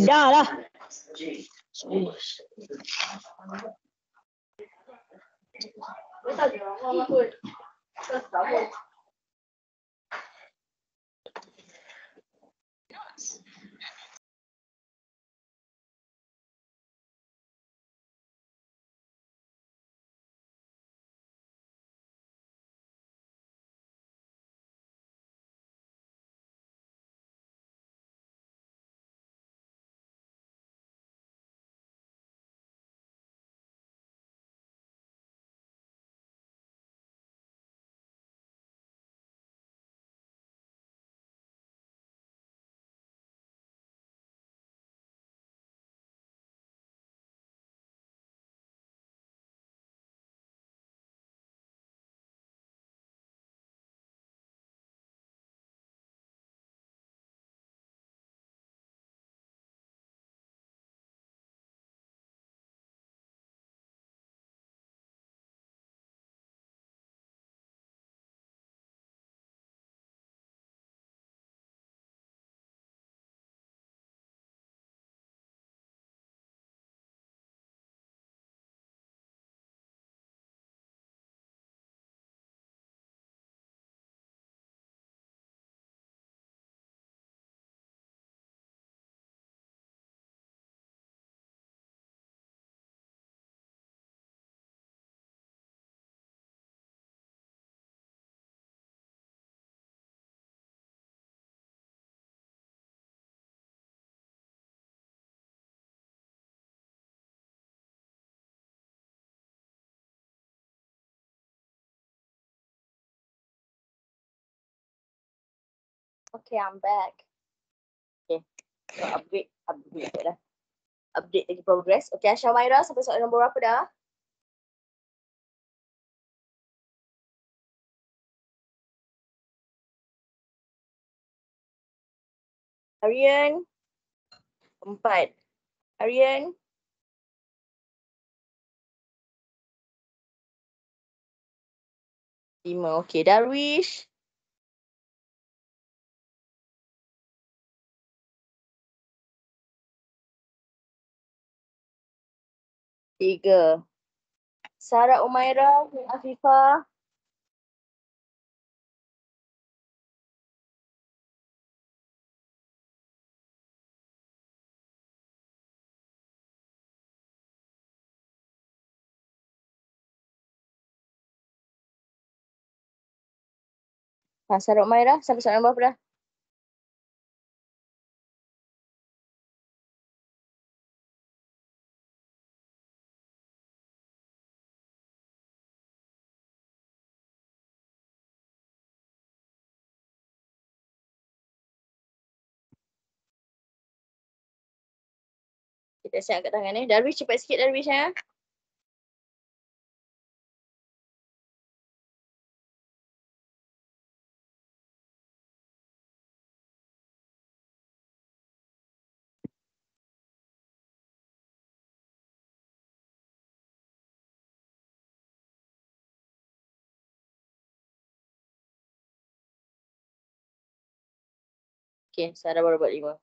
Dah lah. Okay, I'm back. Okay, so upgrade lah. Update lagi progress. Okay, Asha Maira sampai soalan nombor berapa dah? Aryan 4. Aryan 5. Okay, Darwish 3. Sarah Umaira dan Afifah 5. Sarah Umaira sampai soalan nombor berapa dah? Kita siap angkat tangan ni. Darwish cepat sikit Darwish ya. Okay, Sarah baru buat 5.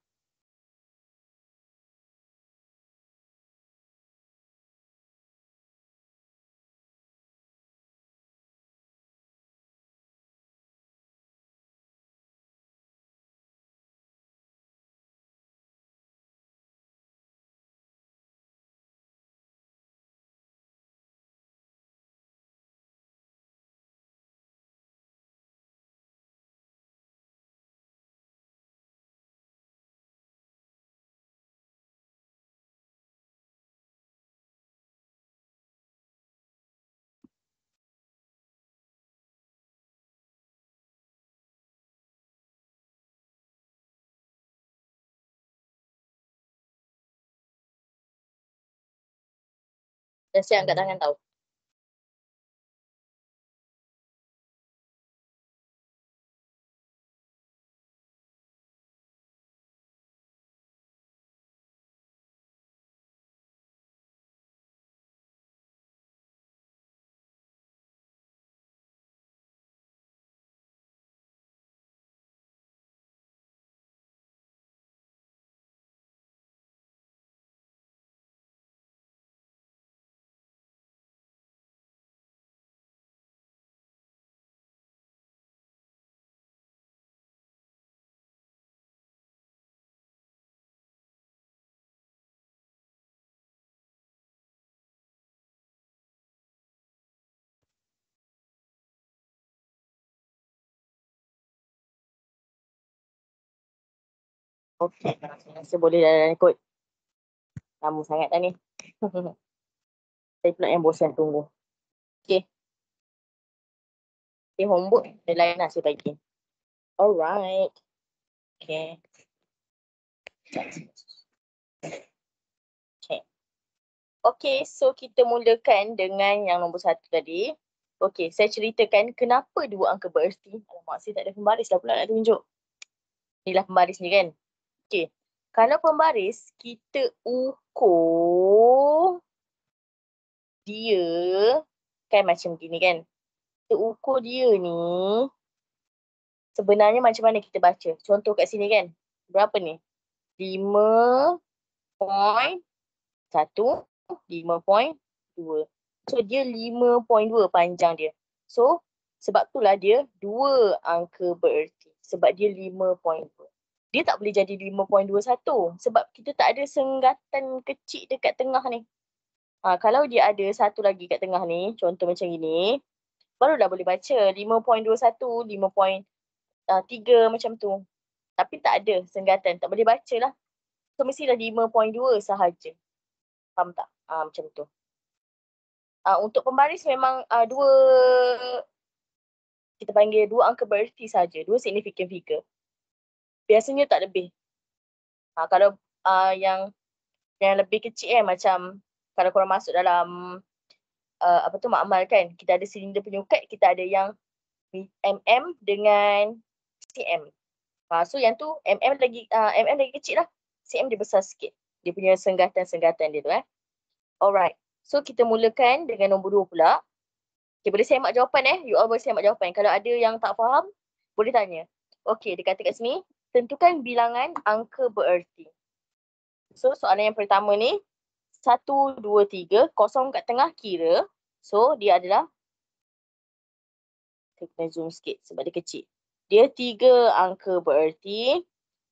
Dah siap angkat tangan tau. Okay, saya rasa boleh dah kot. Lama sangat dah ni. Saya pula yang bosan tunggu. Okay. Okay, homework dia lain lah saya bagi. Alright. Okay. Okay. Okay, so kita mulakan dengan yang nombor 1 tadi. Okay, saya ceritakan kenapa 2 angka bererti. Alamak, saya tak ada pembaris dah pula nak tunjuk. Inilah pembaris ni kan. Okay. Kalau pembaris, kita ukur dia kan macam gini kan. Kita ukur dia ni sebenarnya macam mana kita baca. Contoh kat sini kan. Berapa ni? 5.1, 5.2. So dia 5.2 panjang dia. So sebab itulah dia 2 angka bererti. Sebab dia 5.2. Dia tak boleh jadi 5.21 sebab kita tak ada senggatan kecil dekat tengah ni. Kalau dia ada satu lagi kat tengah ni, contoh macam gini, barulah boleh baca 5.21, 5.3 macam tu. Tapi tak ada senggatan, tak boleh baca lah. So mestilah 5.2 sahaja. Faham tak? Macam tu. Untuk pembaris memang kita panggil 2 angka bererti saja, 2 significant figure. biasanya tak lebih. Kalau yang lebih kecil macam kalau korang masuk dalam makmal kan, kita ada silinder penyukat, kita ada yang mm dengan cm. So yang tu mm lagi kecil lah, cm dia besar sikit. Dia punya senggatan-senggatan dia tu Alright. So kita mulakan dengan nombor 2 pula. Okay, boleh semak jawapan You all boleh semak jawapan. Kalau ada yang tak faham, boleh tanya. Okay, dia kata kat sini, tentukan bilangan angka bererti. So soalan yang pertama ni, 1, 2, 3, kosong kat tengah kira. So dia adalah, kita kena zoom sikit sebab dia kecil. Dia 3 angka bererti.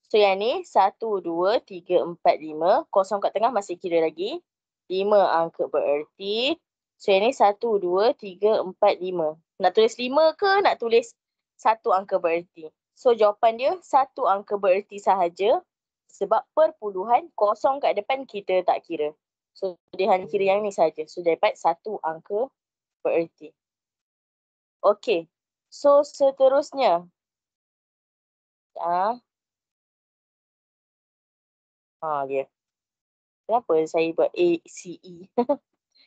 So yang ni 1, 2, 3, 4, 5. Kosong kat tengah masih kira lagi. 5 angka bererti. So yang ni 1, 2, 3, 4, 5. Nak tulis 5 ke nak tulis 1 angka bererti? So jawapan dia 1 angka bererti sahaja. Sebab perpuluhan kosong kat depan kita tak kira. So dia hanya kira yang ni saja. So dia dapat 1 angka bererti. Okay. So seterusnya. Dia. Kenapa saya buat A, C, E?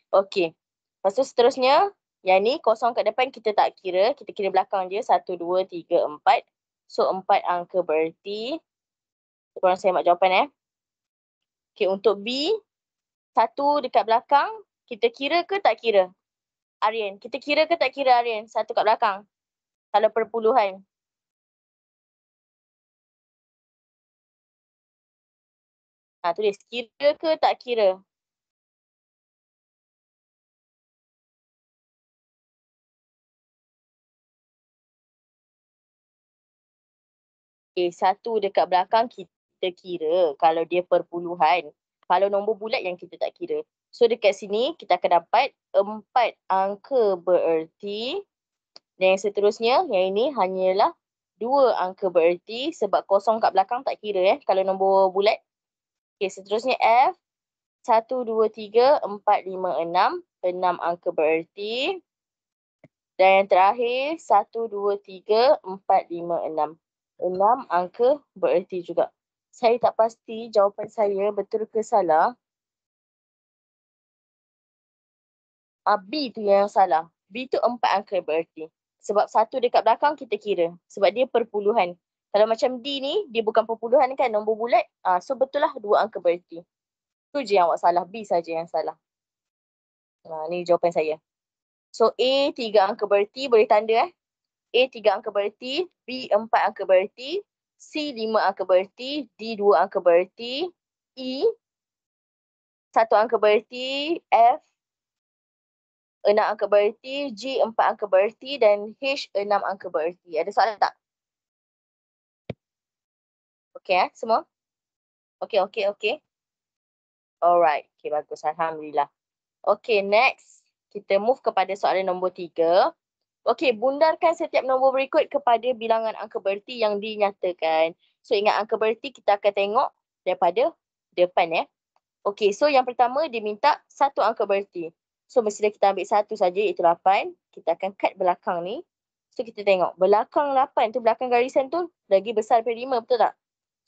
Okay. Lepas tu seterusnya, yang ni kosong kat depan kita tak kira. Kita kira belakang je. 1, 2, 3, 4. So 4 angka bererti. Korang semak jawapan Okay, untuk B, 1 dekat belakang, kita kira ke tak kira? Aryan, kita kira ke tak kira Aryan? 1 kat belakang. Kalau perpuluhan. Tulis, kira ke tak kira? Okay, 1 dekat belakang kita kira kalau dia perpuluhan. Kalau nombor bulat yang kita tak kira. So dekat sini kita akan dapat 4 angka bererti. Dan yang seterusnya, yang ini hanyalah 2 angka bererti sebab kosong kat belakang tak kira kalau nombor bulat. Okay, seterusnya F. 1, 2, 3, 4, 5, 6. 6 angka bererti. Dan yang terakhir, 1, 2, 3, 4, 5, 6. 6 angka bererti juga. Saya tak pasti jawapan saya betul ke salah. B tu yang salah. B tu 4 angka bererti. Sebab 1 dekat belakang kita kira. Sebab dia perpuluhan. Kalau macam D ni, dia bukan perpuluhan kan, nombor bulat. So betul lah 2 angka bererti. Tu je yang awak salah. B saja yang salah. Ni jawapan saya. So A 3 angka bererti, boleh tanda A 3 angka bererti, B 4 angka bererti, C 5 angka bererti, D 2 angka bererti, E 1 angka bererti, F 6 angka bererti, G 4 angka bererti dan H 6 angka bererti. Ada soalan tak? Okey semua? Okey. Alright. Okay, bagus. Alhamdulillah. Okay, next. Kita move kepada soalan nombor 3. Okey, bundarkan setiap nombor berikut kepada bilangan angka bererti yang dinyatakan. So ingat angka bererti kita akan tengok daripada depan Okey, so yang pertama dia minta 1 angka bererti. So mestilah kita ambil 1 saja iaitu 8. Kita akan cut belakang ni. So kita tengok belakang 8 tu, belakang garisan tu lagi besar daripada 5, betul tak?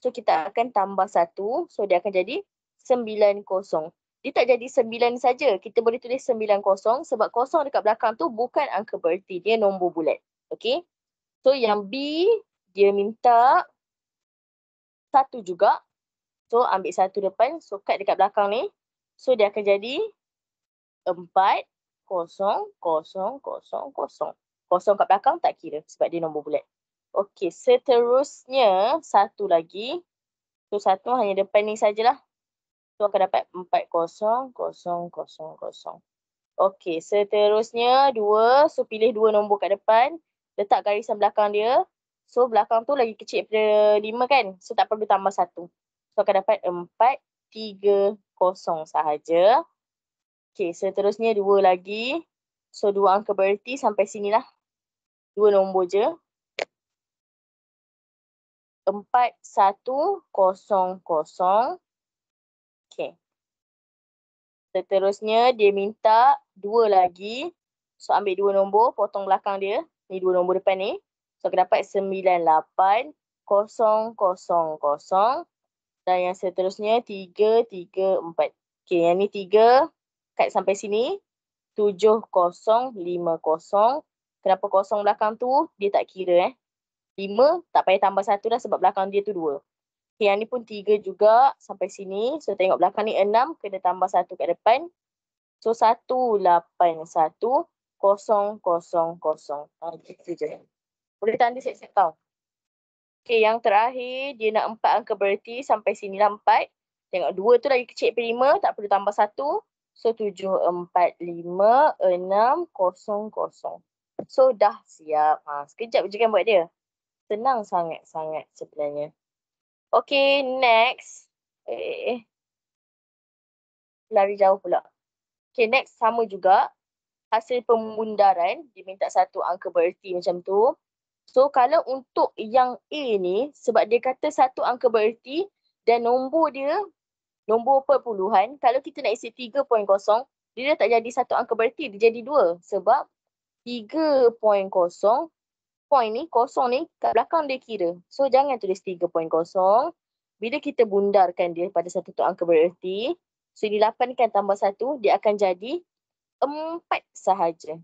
So kita akan tambah 1. So dia akan jadi 90. Dia tak jadi 9 saja. Kita boleh tulis 90 sebab kosong dekat belakang tu bukan angka bererti. Dia nombor bulat. Okey. So yang B, dia minta 1 juga. So ambil 1 depan. So cut dekat belakang ni. So dia akan jadi 4, 0, 0, 0, 0. Kosong kat belakang tak kira sebab dia nombor bulat. Okey. Seterusnya 1 lagi. So 1 hanya depan ni sajalah. So akan dapat 4, 0, 0, 0, 0. Okey, seterusnya 2. So pilih 2 nombor kat depan. Letak garisan belakang dia. So belakang tu lagi kecil daripada 5 kan. So tak perlu tambah 1. So akan dapat 4, 3, 0 sahaja. Okey, seterusnya 2 lagi. So 2 angka bererti sampai sinilah. 2 nombor je. 4, 1, 0, 0. Okey. Seterusnya dia minta 2 lagi. So ambil 2 nombor, potong belakang dia. Ni 2 nombor depan ni. So akan dapat 98, 0, 0, 0. Dan yang seterusnya 3, 3, 4. Okey, yang ni 3 kat sampai sini. 7, 0, 5, 0. Kenapa kosong belakang tu? Dia tak kira 5 tak payah tambah 1 dah sebab belakang dia tu 2. Okay, yang ni pun 3 juga sampai sini. So tengok belakang ni 6 kena tambah 1 kat depan. So 1, 8, 1, 0, 0, 0. Gitu je. Boleh tanda siap-siap tau. Okay, yang terakhir dia nak 4 angka bererti sampai sini lah 4. Tengok 2 tu lagi kecil daripada 5 tak perlu tambah 1. So 7, 4, 5, 6, 0, 0. So dah siap. Sekejap je kan buat dia. Senang sangat-sangat sebenarnya. Okay, next. Lari jauh pula. Okay, next sama juga. Hasil pembundaran, dia minta 1 angka bererti macam tu. So, kalau untuk yang A ni, sebab dia kata 1 angka bererti dan nombor dia, nombor perpuluhan, kalau kita nak isi 3.0, dia dah tak jadi 1 angka bererti, dia jadi 2. Sebab 3.0, point ni, kosong ni, kat belakang dia kira. So, jangan tulis 3.0. Bila kita bundarkan dia pada satu angka bererti, so ini 8 kan tambah 1, dia akan jadi 4 sahaja.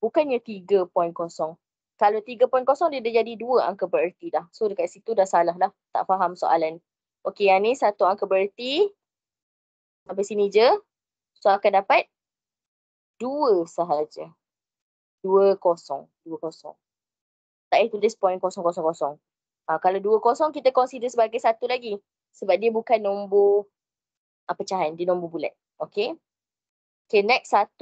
Bukannya 3.0. Kalau 3.0 dia dah jadi 2 angka bererti dah. So dekat situ dah salah lah. Tak faham soalan. Okey, yang ni 1 angka bererti. Sampai sini je. So akan dapat 2 sahaja. 20. Tak payah tulis point 000. Kalau 20 kita consider sebagai 1 lagi. Sebab dia bukan nombor pecahan. Dia nombor bulat. Okey. Okay, next 1.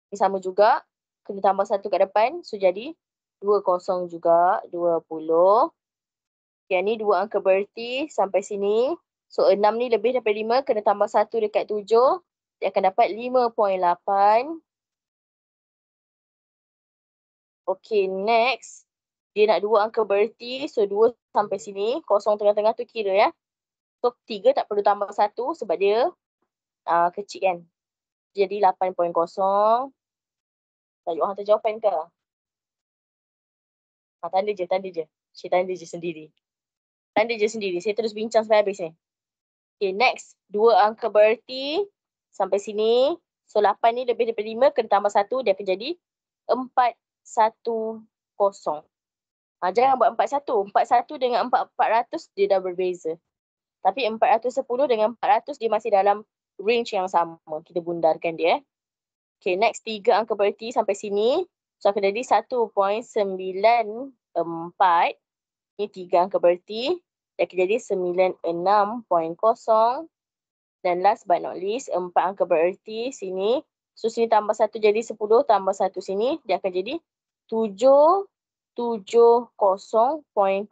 Ini sama juga. Kena tambah 1 kat depan. So jadi 20 juga. 20. Yang ni 2 angka bererti sampai sini. So 6 ni lebih daripada 5. Kena tambah 1 dekat 7. Dia akan dapat 5.8. Okay, next. Dia nak 2 angka bererti. So 2 sampai sini. Kosong tengah-tengah tu kira ya. So 3 tak perlu tambah 1 sebab dia kecil kan. Jadi 8.0. Tajuk hantar jawapan ke? Tanda je. Saya tanda je sendiri. Saya terus bincang sampai habis ni. Okay, next. 2 angka bererti sampai sini. So, 8 ni lebih daripada 5. Kena tambah 1. Dia akan jadi 410. Jangan buat 41. 41 dengan 400 dia dah berbeza. Tapi 410 dengan 400 dia masih dalam range yang sama. Kita bundarkan dia. Okay, next 3 angka bererti sampai sini. So, akan jadi 1.94. Ini 3 angka bererti. Dia akan jadi 96.0. Dan last but not least, 4 angka bererti sini. So, sini tambah 1 jadi 10. Tambah 1 sini. Dia akan jadi 770.0.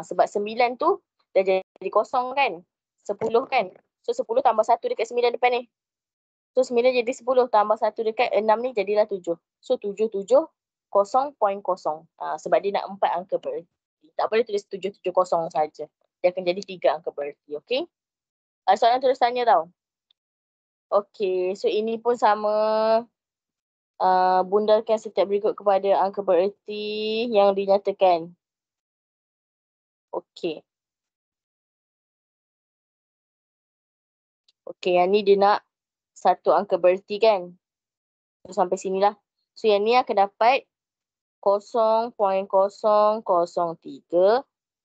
Sebab 9 tu dah jadi kosong kan. 10 kan. So, 10 tambah 1 dekat 9 depan ni. So 9 jadi 10 tambah 1 dekat 6 ni jadilah 7. So 770.0. Sebab dia nak 4 angka bererti. Tak boleh tulis 770 saja. Dia akan jadi 3 angka bererti. Okay. Soalan terus tanya tau. Okay. So ini pun sama. Bundarkan setiap berikut kepada angka bererti yang dinyatakan. Okay. Okay. Yang ni dia nak 1 angka bererti kan. So, sampai sinilah. So yang ni akan dapat 0.003.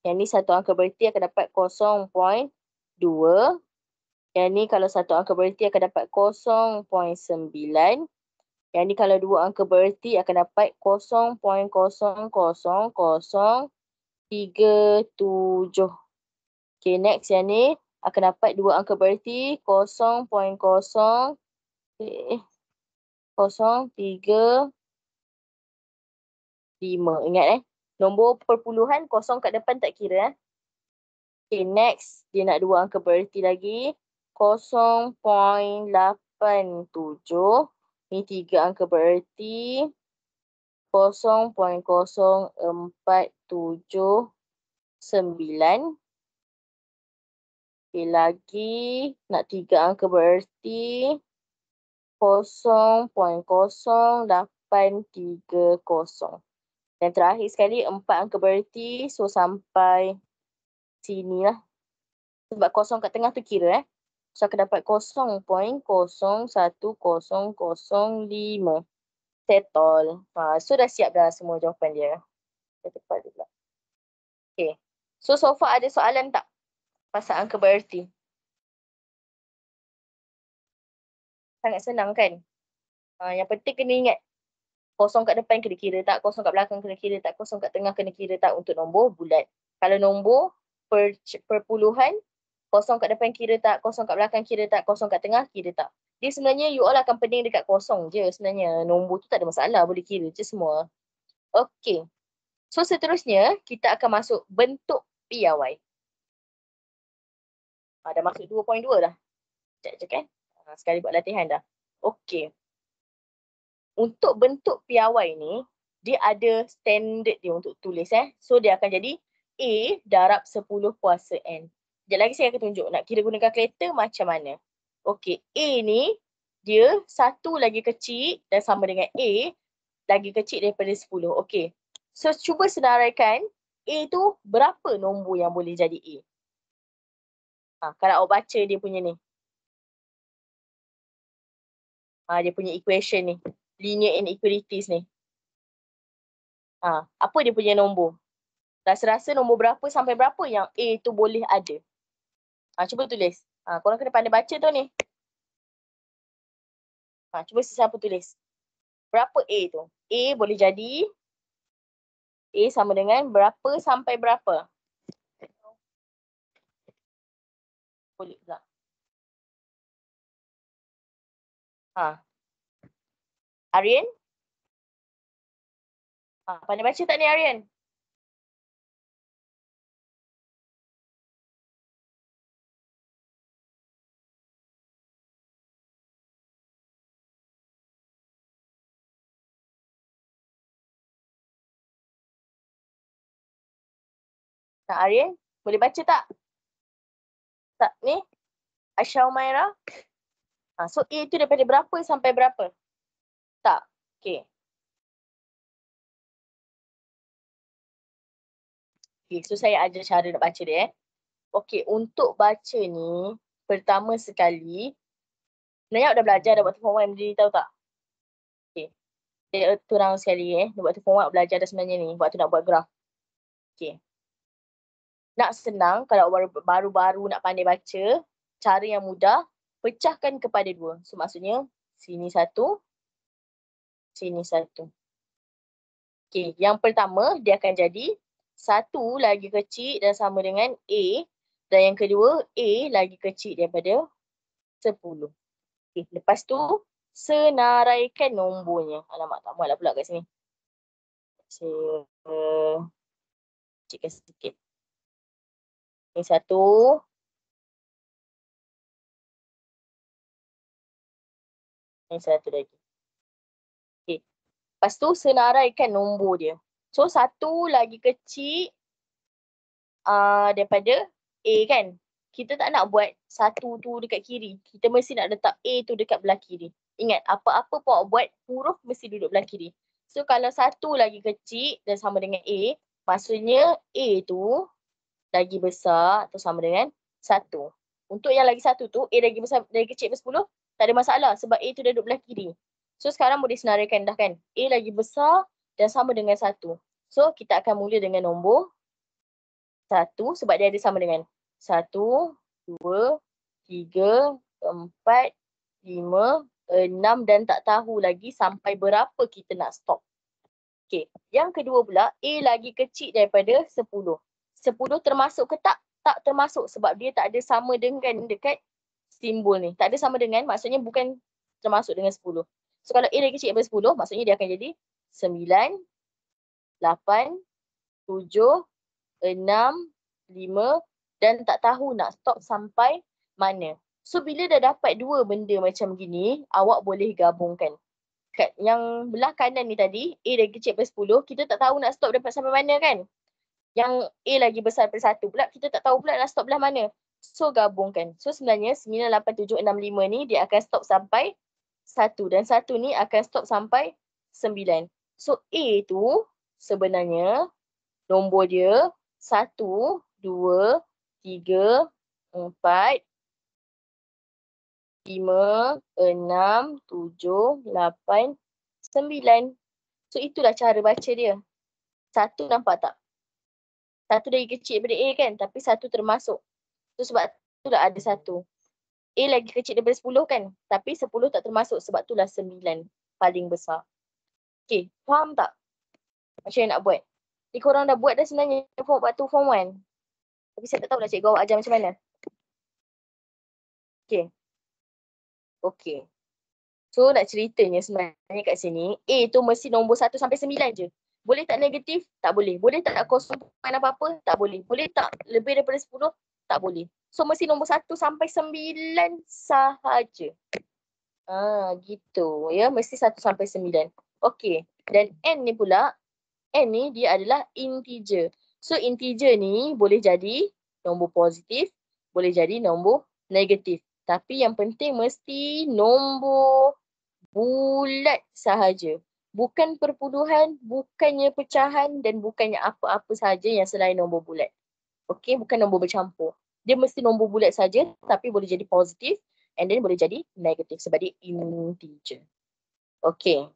Yang ni 1 angka bererti akan dapat 0.2. Yang ni kalau 1 angka bererti akan dapat 0.9. Yang ni kalau 2 angka bererti akan dapat 0.00037. Okay, next yang ni akan dapat 2 angka bererti 0.035. Ingat nombor perpuluhan kosong kat depan tak kira. Okay, next dia nak 2 angka bererti lagi 0.87. Ni 3 angka bererti 0.0479. Okay, lagi nak 3 angka bererti 0.0830. Dan terakhir sekali 4 angka bererti. So sampai sini lah. Sebab kosong kat tengah tu kira So akan dapat 0.01005. Settle. So dah siap dah semua jawapan dia. Dah tepat juga. Okay. So far ada soalan tak? Pasal angka bererti. Sangat senang kan? Yang penting kena ingat. Kosong kat depan kena kira tak? Kosong kat belakang kena kira tak? Kosong kat tengah kena kira tak untuk nombor bulat? Kalau nombor perpuluhan, kosong kat depan kira tak? Kosong kat belakang kira tak? Kosong kat tengah kira tak? Dia sebenarnya you all akan pening dekat kosong je sebenarnya. Nombor tu tak ada masalah. Boleh kira je semua. Okay. So seterusnya, kita akan masuk bentuk piawai. Dah masuk 2.2 dah. Sekejap je kan? Sekali buat latihan dah. Okay. Untuk bentuk piawai ni, dia ada standard dia untuk tulis. So dia akan jadi A darab 10 kuasa N. Sekejap lagi saya akan tunjuk nak kira gunakan kalkulator macam mana. Okay, A ni dia 1 lagi kecil dan sama dengan A lagi kecil daripada 10. Okay. So cuba senaraikan A tu berapa nombor yang boleh jadi A. Kalau awak baca dia punya ni. Dia punya equation ni. Linear inequalities ni. Apa dia punya nombor? Rasa-rasa nombor berapa sampai berapa yang A tu boleh ada? Cuba tulis. Korang kena pandai baca tu ni. Cuba sesiapa tulis. Berapa A tu? A boleh jadi A sama dengan berapa sampai berapa? Boleh pula. Aryan? Pandai baca tak ni Aryan? Aryan, boleh baca tak? Tak ni? Aisyah Umairah? So A tu daripada berapa sampai berapa? Tak. Okay. Okay, so saya ajar cara nak baca dia. Okay, untuk baca ni, pertama sekali, sebenarnya awak dah belajar dah waktu form 1 jadi tahu tak? Okay. Saya turang sekali waktu form 1 belajar dah sebenarnya ni, waktu nak buat graf. Okay. Nak senang, kalau baru-baru nak pandai baca, cara yang mudah, pecahkan kepada 2. So maksudnya, sini 1, sini 1. Okay, yang pertama, dia akan jadi 1 lagi kecil dan sama dengan A. Dan yang kedua, A lagi kecil daripada 10. Okay, lepas tu, senaraikan nombornya. Alamak, tak muat lah pula kat sini. Saya kecilkan sedikit. Ini 1. Ini 1 lagi. Okay. Lepas tu senaraikan nombor dia. So 1 lagi kecil daripada A kan. Kita tak nak buat 1 tu dekat kiri. Kita mesti nak letak A tu dekat belah kiri. Ingat, apa-apa pun awak buat, huruf mesti duduk belah kiri. So kalau 1 lagi kecil dan sama dengan A, maksudnya A tu lagi besar atau sama dengan 1. Untuk yang lagi 1 tu, A lagi besar, lagi kecil daripada 10, tak ada masalah sebab A tu dah duduk belah kiri. So sekarang boleh senaraikan dah kan. A lagi besar dan sama dengan 1. So kita akan mula dengan nombor 1 sebab dia ada sama dengan 1, 2, 3, 4, 5, 6 dan tak tahu lagi sampai berapa kita nak stop. Okay. Yang kedua pula, A lagi kecil daripada 10. 10 termasuk ke tak? Tak termasuk sebab dia tak ada sama dengan dekat simbol ni. Tak ada sama dengan maksudnya bukan termasuk dengan 10. So kalau A lagi kecil daripada 10, maksudnya dia akan jadi 9, 8, 7, 6, 5 dan tak tahu nak stop sampai mana. So bila dah dapat 2 benda macam gini, awak boleh gabungkan. Kat yang belah kanan ni tadi, A lagi kecil daripada 10, kita tak tahu nak stop dapat sampai mana kan? Yang A lagi besar daripada 1 pula, kita tak tahu pula nak stop belah mana. So gabungkan. So sebenarnya 9, 8, 7, 6, 5 ni dia akan stop sampai 1 dan 1 ni akan stop sampai 9. So A tu sebenarnya nombor dia 1, 2, 3, 4, 5, 6, 7, 8, 9. So itulah cara baca dia. 1 nampak tak? 1 lagi kecil daripada A kan? Tapi 1 termasuk. So sebab tu dah ada 1. A lagi kecil daripada 10 kan? Tapi 10 tak termasuk sebab tu lah 9 paling besar. Okay, faham tak? Macam mana nak buat? Ni korang dah buat dah sebenarnya waktu form 1. Tapi saya tak tahu lah cikgu awak ajar macam mana. Okay. Okay. So nak ceritanya sebenarnya kat sini, A tu mesti nombor 1 sampai 9 je. Boleh tak negatif? Tak boleh. Boleh tak kosong poin apa-apa? Tak boleh. Boleh tak lebih daripada 10? Tak boleh. So mesti nombor 1 sampai 9 sahaja. Gitu ya. Mesti 1 sampai 9. Okay. Dan N ni pula, N ni dia adalah integer. So integer ni boleh jadi nombor positif, boleh jadi nombor negatif. Tapi yang penting mesti nombor bulat sahaja. Bukan perpuluhan, bukannya pecahan dan bukannya apa-apa sahaja yang selain nombor bulat. Okey, bukan nombor bercampur. Dia mesti nombor bulat saja tapi boleh jadi positif and then boleh jadi negatif sebab dia integer. Okey.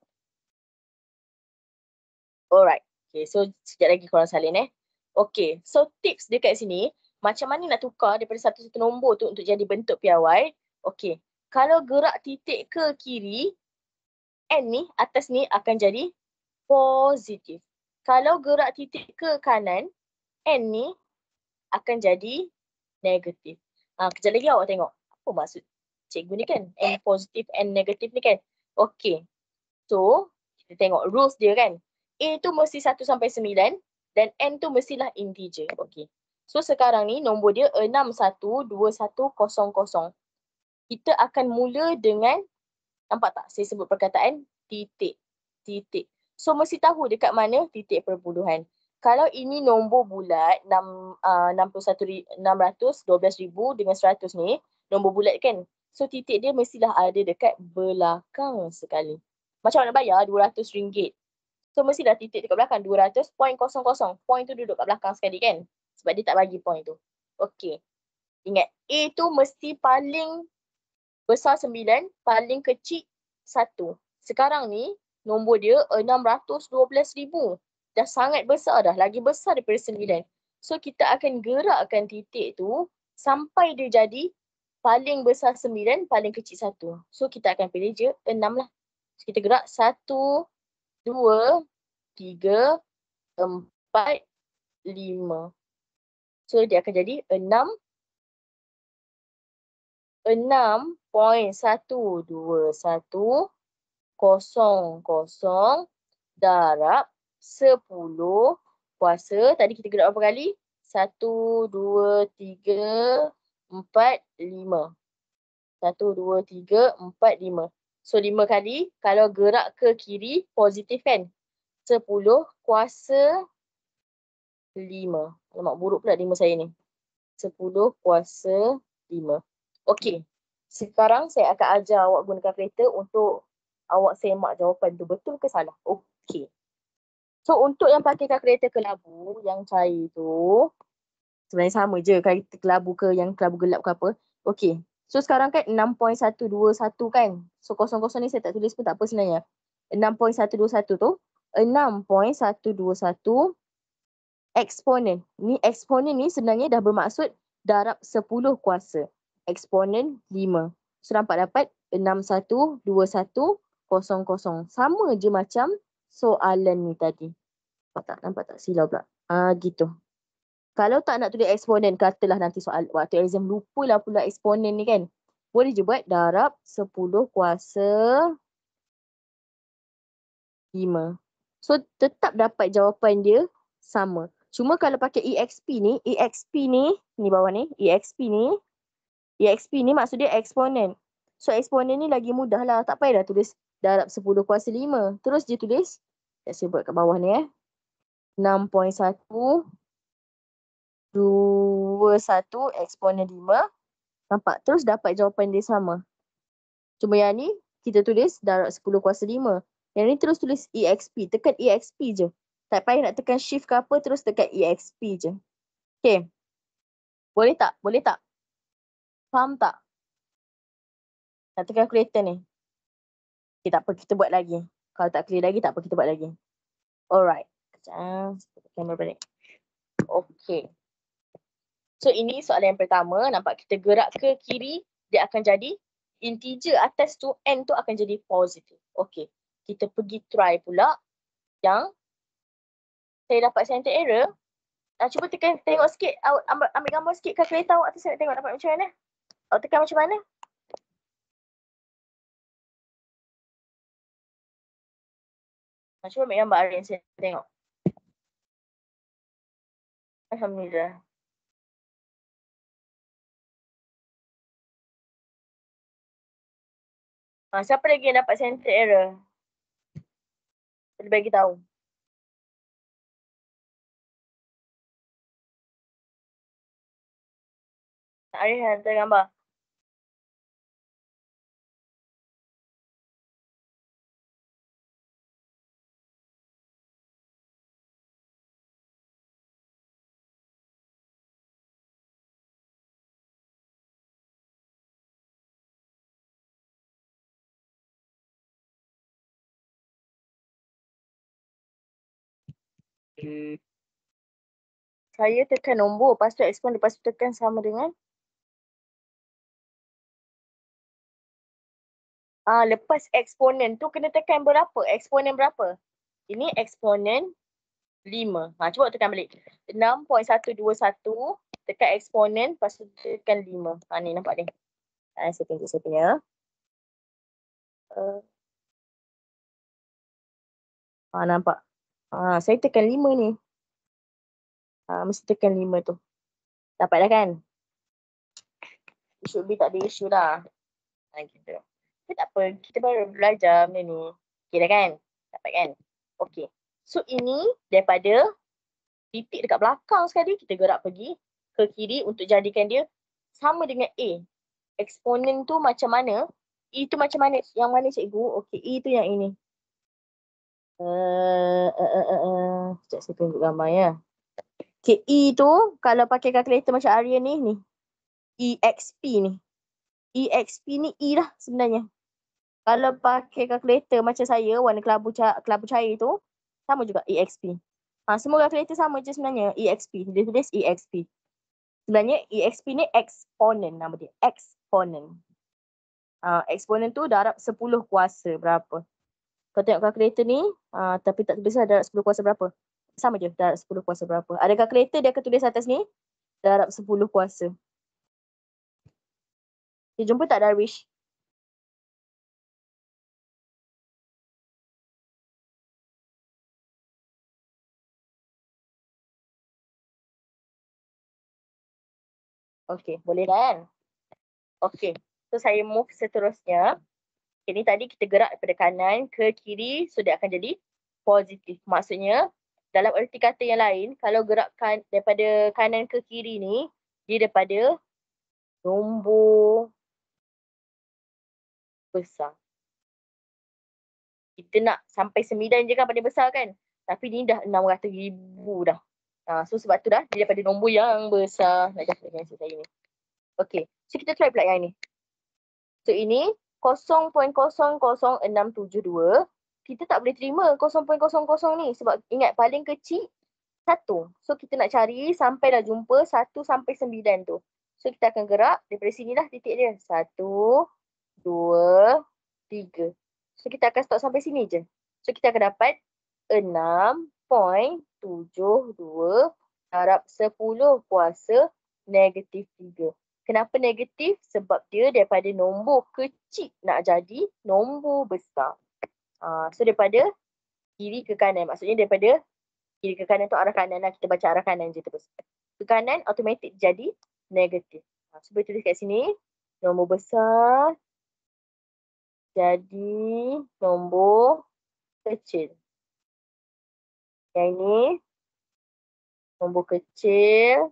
Alright. Okay, so sekejap lagi korang salin Okay, so tips dia kat sini, macam mana nak tukar daripada satu-satu nombor tu untuk jadi bentuk piawai. Okay, kalau gerak titik ke kiri, N ni, atas ni akan jadi positif. Kalau gerak titik ke kanan, N ni akan jadi negatif. Kejap lagi awak tengok. Apa maksud cikgu ni kan? N positif, N negatif ni kan? Okay. So, kita tengok rules dia kan. A tu mesti 1 sampai 9 dan N tu mestilah integer. Okay. So, sekarang ni nombor dia 612100. Kita akan mula dengan, nampak tak? Saya sebut perkataan titik. Titik. So, mesti tahu dekat mana titik perpuluhan. Kalau ini nombor bulat, 612,000 dengan 100 ni, nombor bulat kan? So, titik dia mestilah ada dekat belakang sekali. Macam nak bayar RM200. So, mestilah titik dekat belakang 200.00. Point tu duduk kat belakang sekali kan? Sebab dia tak bagi point tu. Okey. Ingat, A tu mesti paling besar 9, paling kecil 1. Sekarang ni, nombor dia 612,000. Dah sangat besar dah. Lagi besar daripada 9. So, kita akan gerakkan titik tu sampai dia jadi paling besar 9, paling kecil 1. So, kita akan pilih je 6 lah. So, kita gerak 1, 2, 3, 4, 5. So, dia akan jadi 6.12100 darab 10 kuasa. Tadi kita gerak berapa kali? 1, 2, 3, 4, 5. 1, 2, 3, 4, 5. So 5 kali. Kalau gerak ke kiri, positif kan? 10 kuasa 5. Alamak, buruk pula 5 saya ni. 10 kuasa 5. Okey. Sekarang saya akan ajar awak gunakan kereta untuk awak semak jawapan tu betul ke salah. Okey. So untuk yang pakai kalkulator kelabu yang cair tu, sebenarnya sama je kalkulator kelabu ke yang kelabu gelap ke apa. Okey. So sekarang kan 6.121 kan. So 00 ni saya tak tulis pun tak apa sebenarnya. 6.121 tu 6.121 eksponen. Ni eksponen ni sebenarnya dah bermaksud darab 10 kuasa. Eksponen 5. So nampak dapat 612100. Sama je macam soalan ni tadi. Nampak tak silau pula. Gitu. Kalau tak nak tulis eksponen, katalah nanti soal waktu exam lupalah pula eksponen ni kan. Boleh je buat darab 10 kuasa 5. So tetap dapat jawapan dia sama. Cuma kalau pakai EXP ni bawah ni, EXP ni maksud dia eksponen. So eksponen ni lagi mudah lah. Tak payah dah tulis darab 10 kuasa 5. Terus je tulis, saya buat kat bawah ni 6.121 eksponen 5. Nampak? Terus dapat jawapan dia sama. Cuma yang ni kita tulis darab 10 kuasa 5. Yang ni terus tulis EXP. Tekan EXP je. Tak payah nak tekan shift ke apa, terus tekan EXP je. Okay. Boleh tak? Boleh tak? Faham tak? Nak tekan calculator ni. Okay, tak apa, kita buat lagi. Kalau tak clear lagi, tak apa, kita buat lagi. Alright. Sekejap. Kamera balik. Okay. So, ini soalan yang pertama. Nampak kita gerak ke kiri, dia akan jadi integer atas tu, n tu akan jadi positif. Okay. Kita pergi try pula yang saya dapat center error. Cuba tekan, tengok sikit. Awak ambil gambar sikit kalkulator awak tu, saya nak tengok dapat macam mana. Awak tekan macam mana? Cuba ambil gambar Aryan, saya tengok. Alhamdulillah. Siapa lagi yang dapat center error? Boleh bagi tahu. Aryan hantar gambar. Saya tekan nombor, lepas tu expand, lepas tu tekan sama dengan. Lepas eksponen tu kena tekan berapa? Eksponen berapa? Ini eksponen 5. Cuba tekan balik. 6.121 tekan eksponen, lepas tu tekan 5. Ni nampak ni. Saya tunjuk saya punya. Nampak. Saya tekan 5 ni. Mesti tekan 5 tu. Dapat dah kan? Should be tak ada issue lah. Gitu. Tapi tak apa. Kita baru belajar benda ni. Okay dah kan? Dapat kan? Okay. So ini daripada titik dekat belakang sekali, kita gerak pergi ke kiri untuk jadikan dia sama dengan A. Eksponen tu macam mana? E tu macam mana? Yang mana cikgu? Okay, E tu yang ini. Sekejap saya tunjuk gambar ya. Okay, E tu kalau pakai kalkulator macam Aryan ni. EXP ni. EXP ni E lah sebenarnya. Kalau pakai kalkulator macam saya, warna kelabu cair tu, sama juga EXP. Semua kalkulator sama je sebenarnya, EXP. Dia tulis EXP. Sebenarnya EXP ni eksponen nama dia. Eksponen. Eksponen tu darab 10 kuasa berapa. Kau tengok kalkulator ni, tapi tak tulis darab 10 kuasa berapa. Sama je, darab 10 kuasa berapa. Ada kalkulator dia akan tulis atas ni, darab 10 kuasa. Okay, jumpa tak Darwish? Okay, boleh kan? Okay, so saya move seterusnya. Okay, ni tadi kita gerak daripada kanan ke kiri, so dia akan jadi positif. Maksudnya, dalam erti kata yang lain, kalau gerakkan daripada kanan ke kiri ni, dia daripada nombor besar. Kita nak sampai 9 je kan paling besar kan? Tapi ni dah 600,000 dah. So sebab tu dah dia daripada nombor yang besar. Nak jatuh dengan saya ni. Okay, so kita try pula yang ni. So ini 0.00672. Kita tak boleh terima 0.00 ni. Sebab ingat paling kecil 1. So kita nak cari sampai dah jumpa 1 sampai 9 tu. So kita akan gerak daripada sini lah titik dia. 1, 2, 3. So kita akan stop sampai sini je. So kita akan dapat 6.72 darab 10 kuasa negatif 3. Kenapa negatif? Sebab dia daripada nombor kecil nak jadi nombor besar. So daripada kiri ke kanan. Maksudnya daripada kiri ke kanan tu arah kanan lah. Kita baca arah kanan je terus. Ke kanan automatik jadi negatif. So boleh tulis kat sini. Nombor besar jadi nombor kecil. Yang ini nombor kecil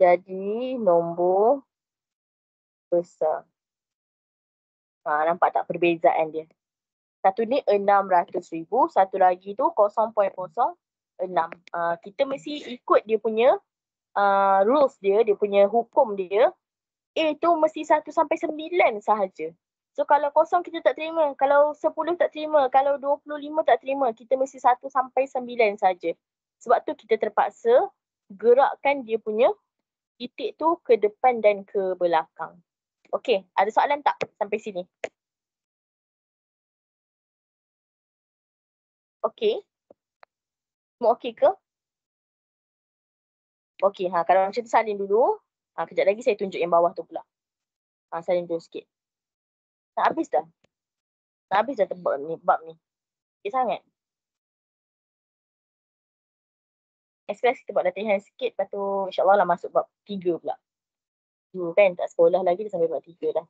jadi nombor besar. Nampak tak perbezaan dia? Satu ni 600,000, satu lagi tu 0.06. Kita mesti ikut dia punya rules dia punya hukum dia. A tu mesti 1 sampai 9 sahaja. So kalau 0 kita tak terima, kalau 10 tak terima, kalau 25 tak terima, kita mesti 1 sampai 9 saja. Sebab tu kita terpaksa gerakkan dia punya titik tu ke depan dan ke belakang. Okey, ada soalan tak sampai sini? Okey. Semua okey ke? Okey, kalau macam tu salin dulu. Kejap lagi saya tunjuk yang bawah tu pula. Salin dulu sikit. Nak habis dah. Bab ni. Sikit sangat. Sekarang kita buat latihan sikit, lepas tu insyaAllah lah masuk bab 3 pula. Kan tak sekolah lagi, dah sampai bab 3 dah.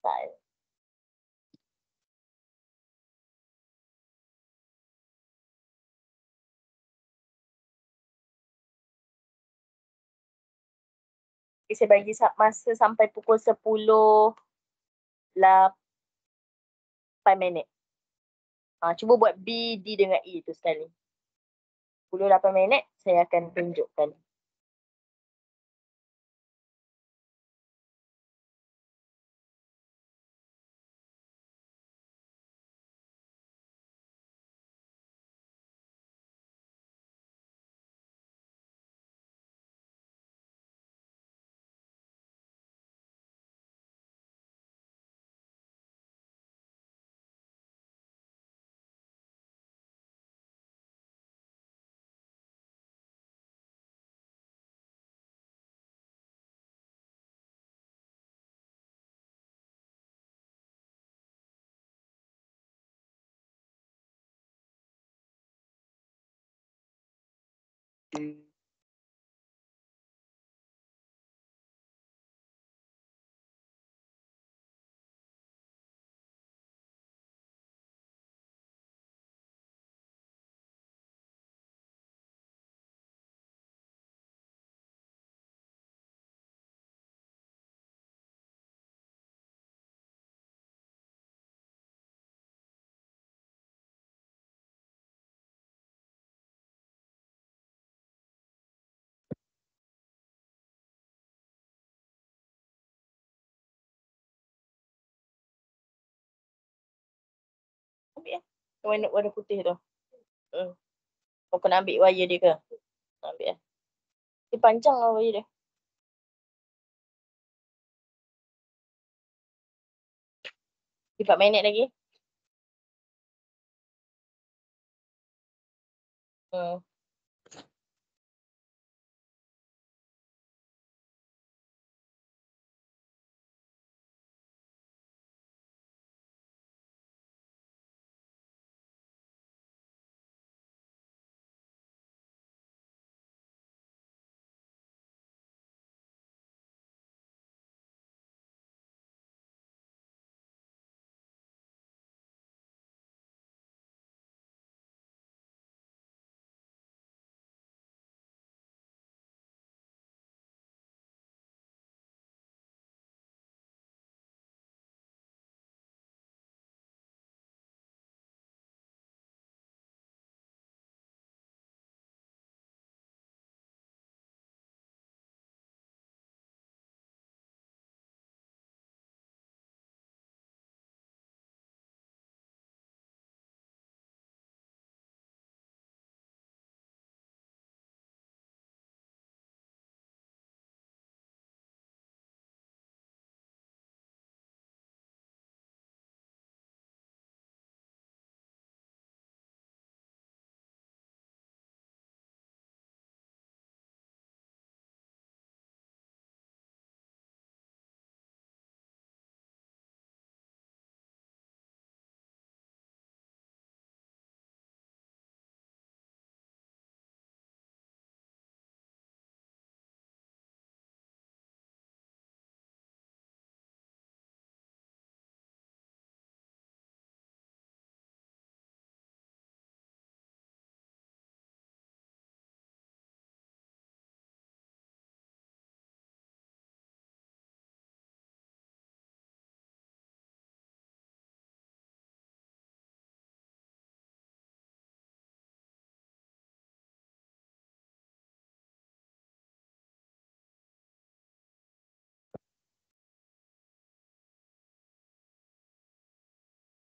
Tak. Okay, saya bagi masa sampai pukul 10:08 minit. Cuba buat B, D dengan E tu sekali. 10:08 minit, saya akan tunjukkan. Ambil ya. Warna putih tu. Kau nak ambil wire dia ke? Ambil ya. Dia panjang lah wire dia. 4 minit lagi.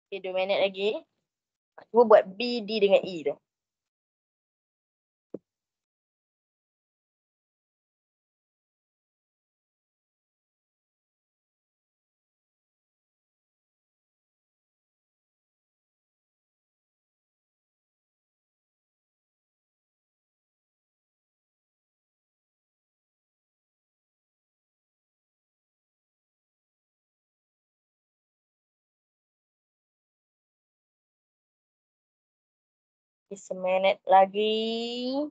Okay, 2 minit lagi. Cuba buat B, D dengan E tu. Okay, 1 minit lagi.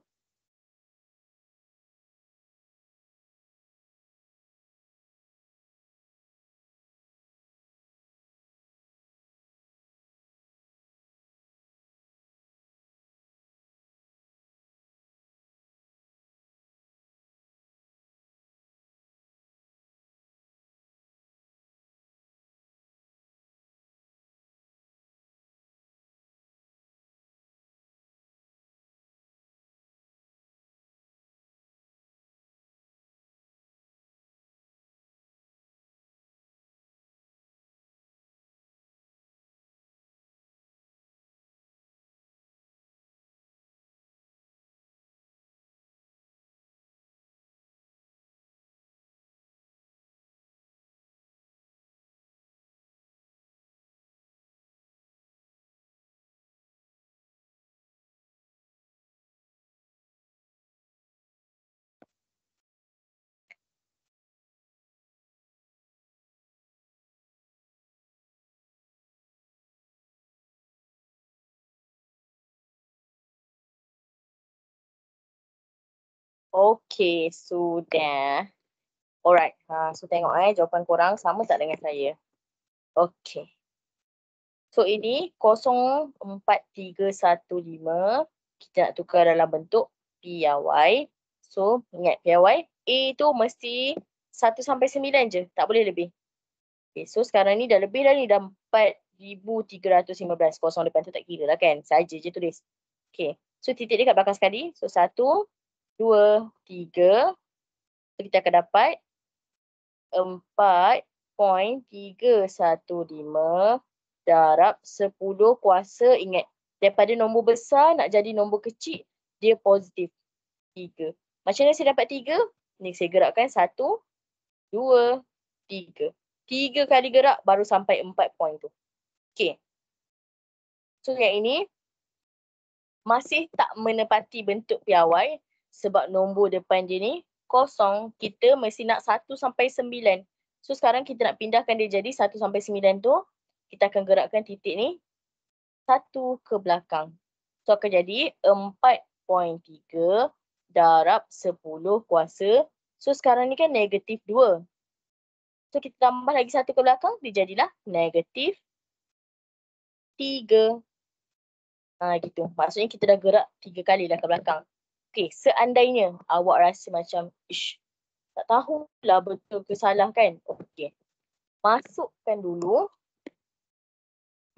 Okay, sudah. Alright, so tengok jawapan korang sama tak dengan saya? Okay. So ini 04315 kita nak tukar dalam bentuk PIY. So ingat PIY, A tu mesti 1 sampai 9 je, tak boleh lebih. Okay, so sekarang ni dah lebih dah ni, dah 4315. Kosong depan tu tak kira lah kan, saja je tulis. Okay, so titik dia kat belakang sekali. So 1, 2, 3. So kita akan dapat 4.315 darab 10 kuasa. Ingat, daripada nombor besar nak jadi nombor kecil, dia positif 3. Macam mana saya dapat 3? Ni saya gerakkan 1, 2, 3. 3 kali gerak baru sampai 4 point tu. Okay. So yang ini masih tak menepati bentuk piawai sebab nombor depan dia ni kosong. Kita mesti nak 1 sampai 9. So sekarang kita nak pindahkan dia jadi 1 sampai 9 tu, kita akan gerakkan titik ni 1 ke belakang. So akan jadi 4.3 darab 10 kuasa. So sekarang ni kan negatif 2. So kita tambah lagi 1 ke belakang, dia jadilah negatif 3. Gitu. Maksudnya kita dah gerak 3 kali dah ke belakang. Okay, seandainya awak rasa macam, tak tahulah betul ke salah kan? Okay. Masukkan dulu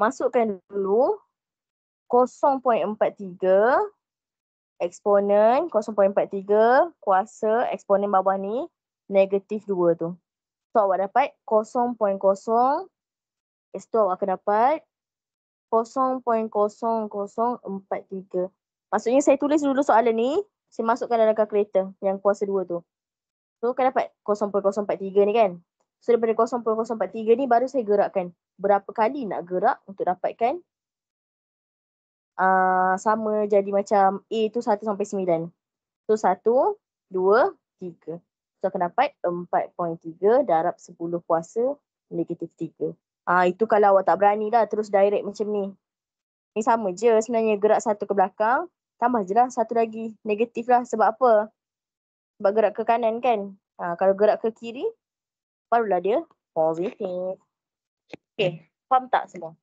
0.43 eksponen 0.43 kuasa eksponen bawah ni negatif 2 tu. So awak dapat 0.0. Lepas tu awak akan dapat 0.0043. Maksudnya saya tulis dulu soalan ni, saya masukkan dalam kalkulator yang kuasa 2 tu. So akan dapat 0.043 ni kan. So daripada 0.043 ni baru saya gerakkan. Berapa kali nak gerak untuk dapatkan sama jadi macam A tu 1 sampai 9. So 1, 2, 3. So akan dapat 4.3 darab 10 kuasa negatif 3. Itu kalau awak tak berani lah terus direct macam ni. Ni sama je sebenarnya, gerak 1 ke belakang, tambah je lah 1 lagi. Negatif lah, sebab apa? Sebab gerak ke kanan kan. Kalau gerak ke kiri, barulah dia positif. Okay, faham tak semua?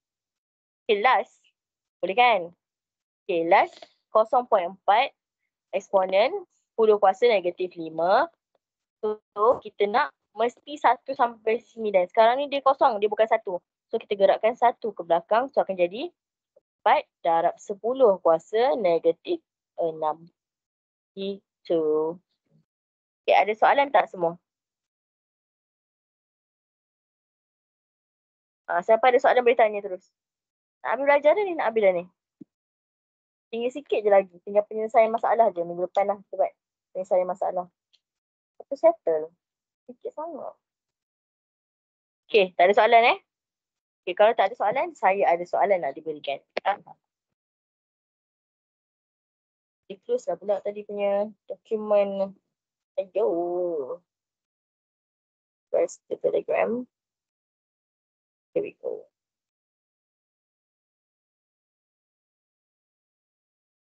Okay, last. Boleh kan? Okay, last 0.4 eksponen 10 kuasa negatif 5. So, kita nak mesti 1 sampai 9. Sekarang ni dia kosong, dia bukan 1. So, kita gerakkan 1 ke belakang. So, akan jadi 4 darab 10 kuasa negatif 6. Itu. Okay, ada soalan tak semua? Siapa ada soalan boleh tanya terus. Nak habis belajar dah ni, nak habis dah ni. Tinggal sikit je lagi. Tinggal penyelesaian masalah je. Minggu depan lah. Sebab penyelesaian masalah. Lepas tu settle. Sikit sangat. Okay, tak ada soalan Okay, kalau tak ada soalan, saya ada soalan nak diberikan. Di close lah pula tadi punya dokumen. Ayo. Where's the telegram? Here we go.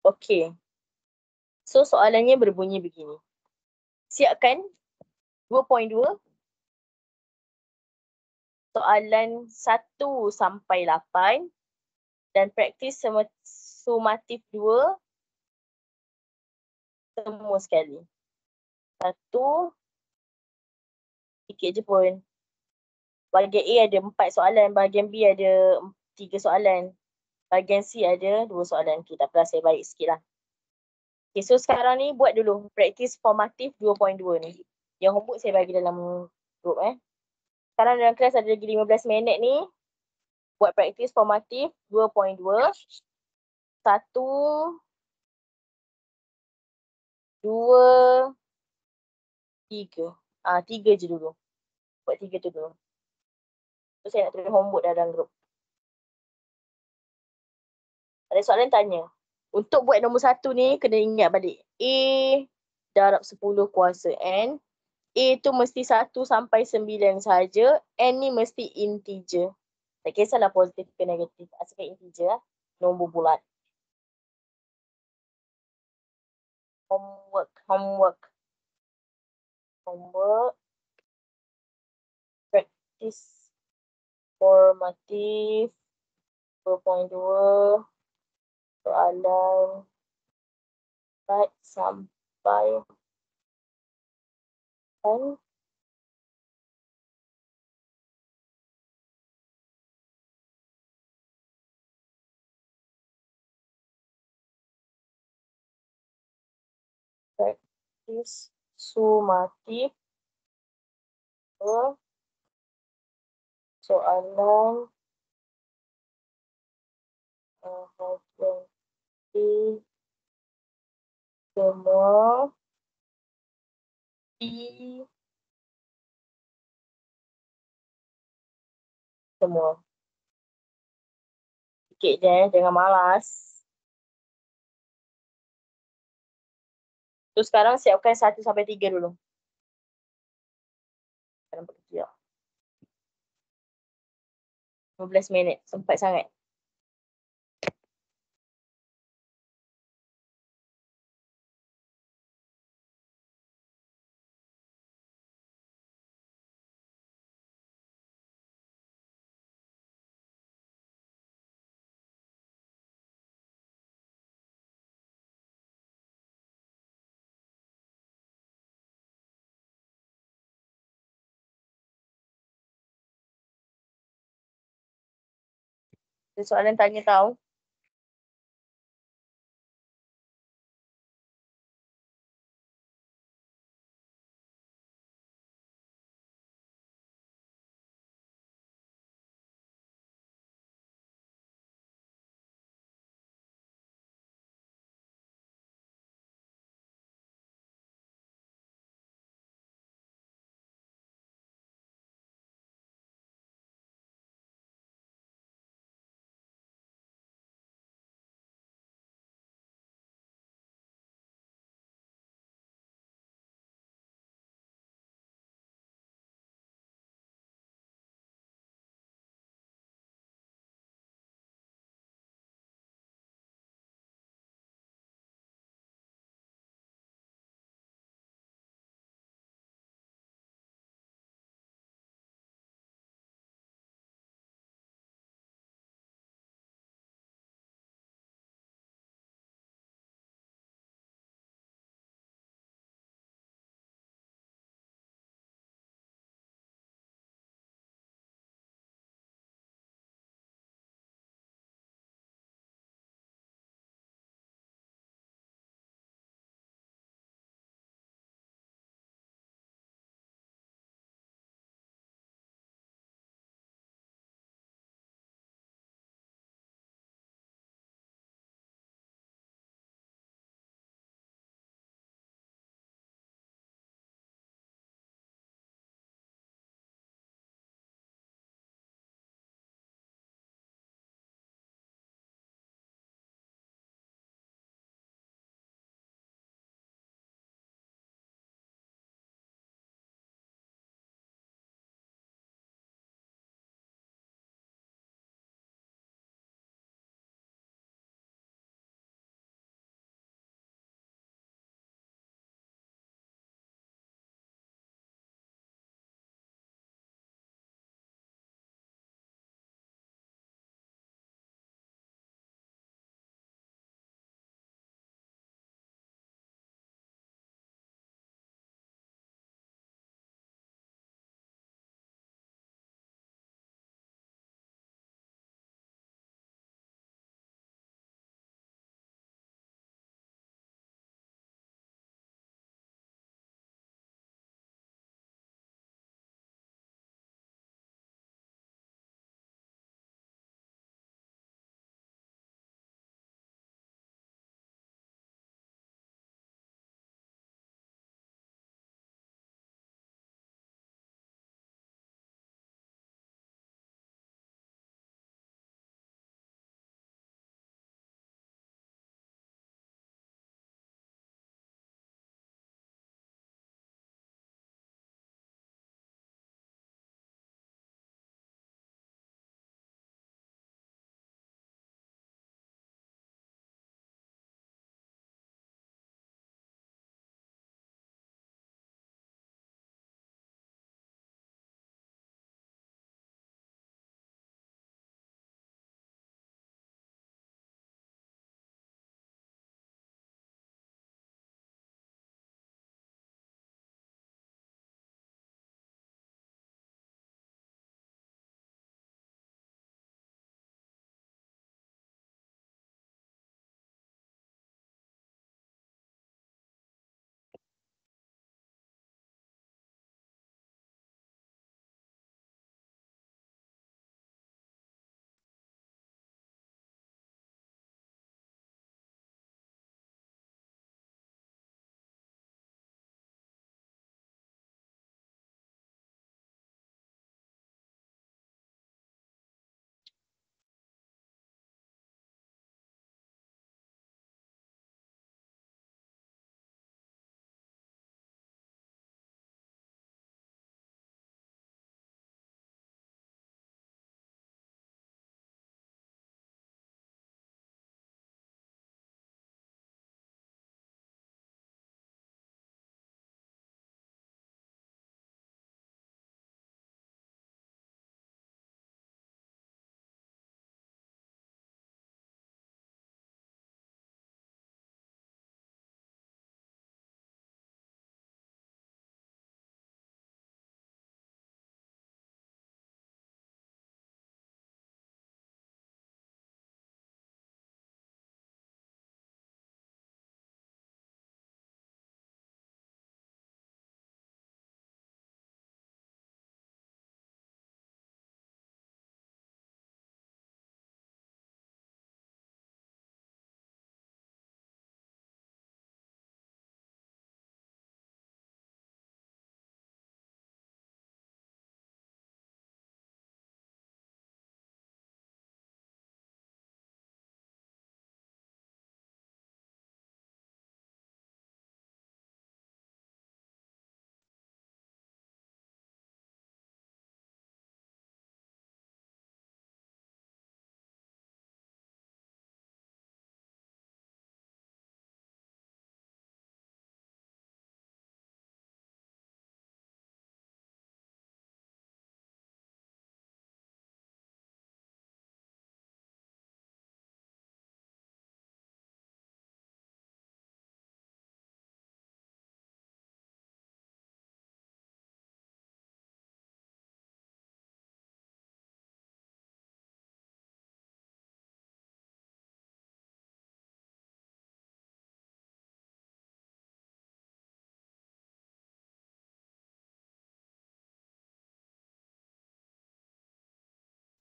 Okay. So soalannya berbunyi begini. Siapkan 2.2 soalan 1 sampai 8 dan praktis sumatif 2 semua sekali. 1 sikit je pun. Bahagian A ada 4 soalan, bahagian B ada 3 soalan. Bahagian C ada 2 soalan. Okay, tak apalah, saya baik sikit lah. Okay, so sekarang ni buat dulu praktis formatif 2.2 ni. Yang homework saya bagi dalam group Sekarang dalam kelas ada lagi 15 minit ni. Buat praktis formatif 2.2. 1, 2, 3. 3 je dulu. Buat 3 tu dulu. So saya nak tulis homework dalam group. Ada soalan tanya. Untuk buat nombor 1 ni, kena ingat balik. A darab 10 kuasa N. A tu mesti 1 sampai 9 saja. N ni mesti integer. Tak kisahlah positif ke negatif. Asalkan integer nombor bulat. Homework. Practice formatif 2.2 soalan 4 sampai 9. Praktis sumatif soalan bagian B semua B semua. Sikit je, jangan malas. So sekarang siapkan 1 sampai 3 dulu. Sekarang berkejap. 15 minit, sempat sangat. Ada soalan tanya tau.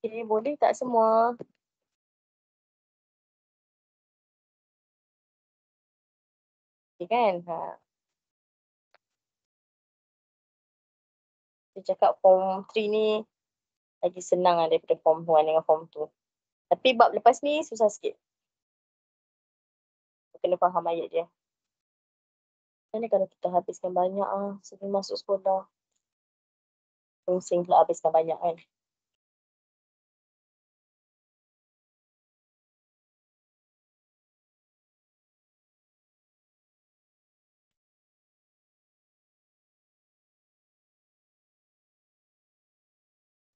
Okay, boleh tak semua? Okay kan? Dia cakap form 3 ni lagi senang lah daripada form 1 dengan form 2. Tapi bab lepas ni susah sikit. Kena faham ayat dia. Macam kalau kita habiskan banyak sebelum masuk sekolah. Pusing pula habiskan banyak kan.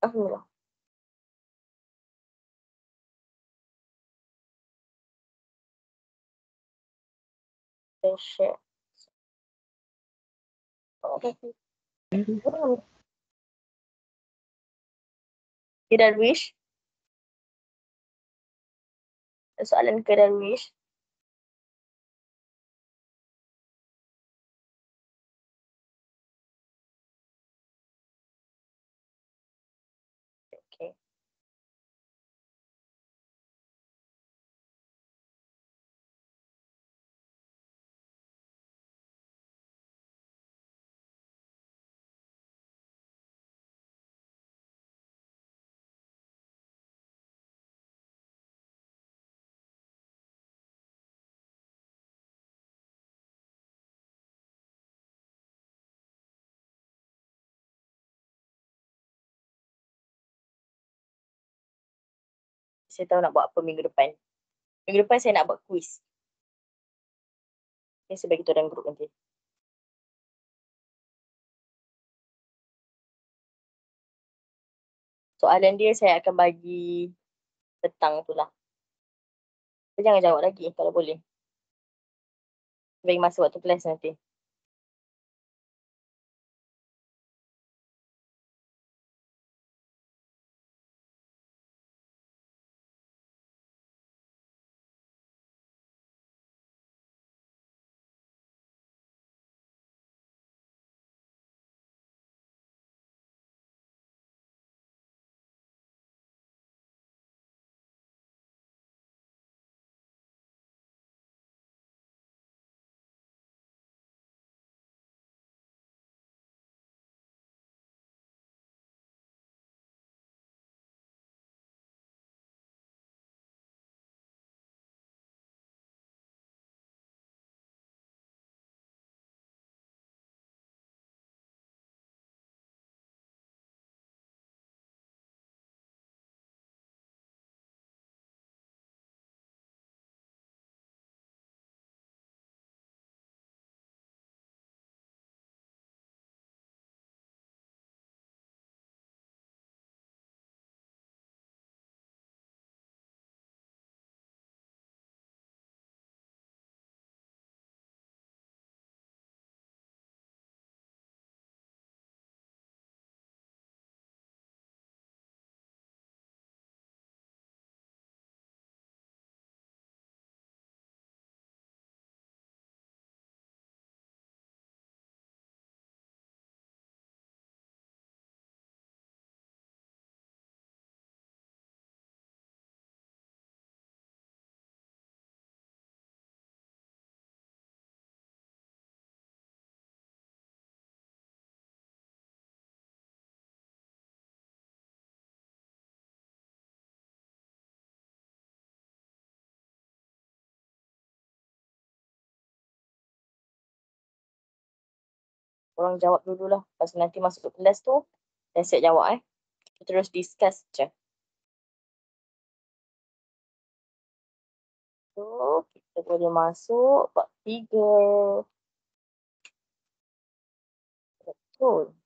Alhamdulillah. Then share. Okay. Okay, Darwish. Soalan ke Darwish? Okay. Saya tahu nak buat apa minggu depan. Minggu depan saya nak buat quiz. Okay, saya bagi tu dalam grup nanti. Soalan dia saya akan bagi petang tu lah. Saya jangan jawab lagi kalau boleh. Bagi masa waktu kelas nanti. Korang jawab dululah. Lepas nanti masuk kelas tu, dan siap jawab Terus discuss je. So, kita boleh masuk bab 3. Betul.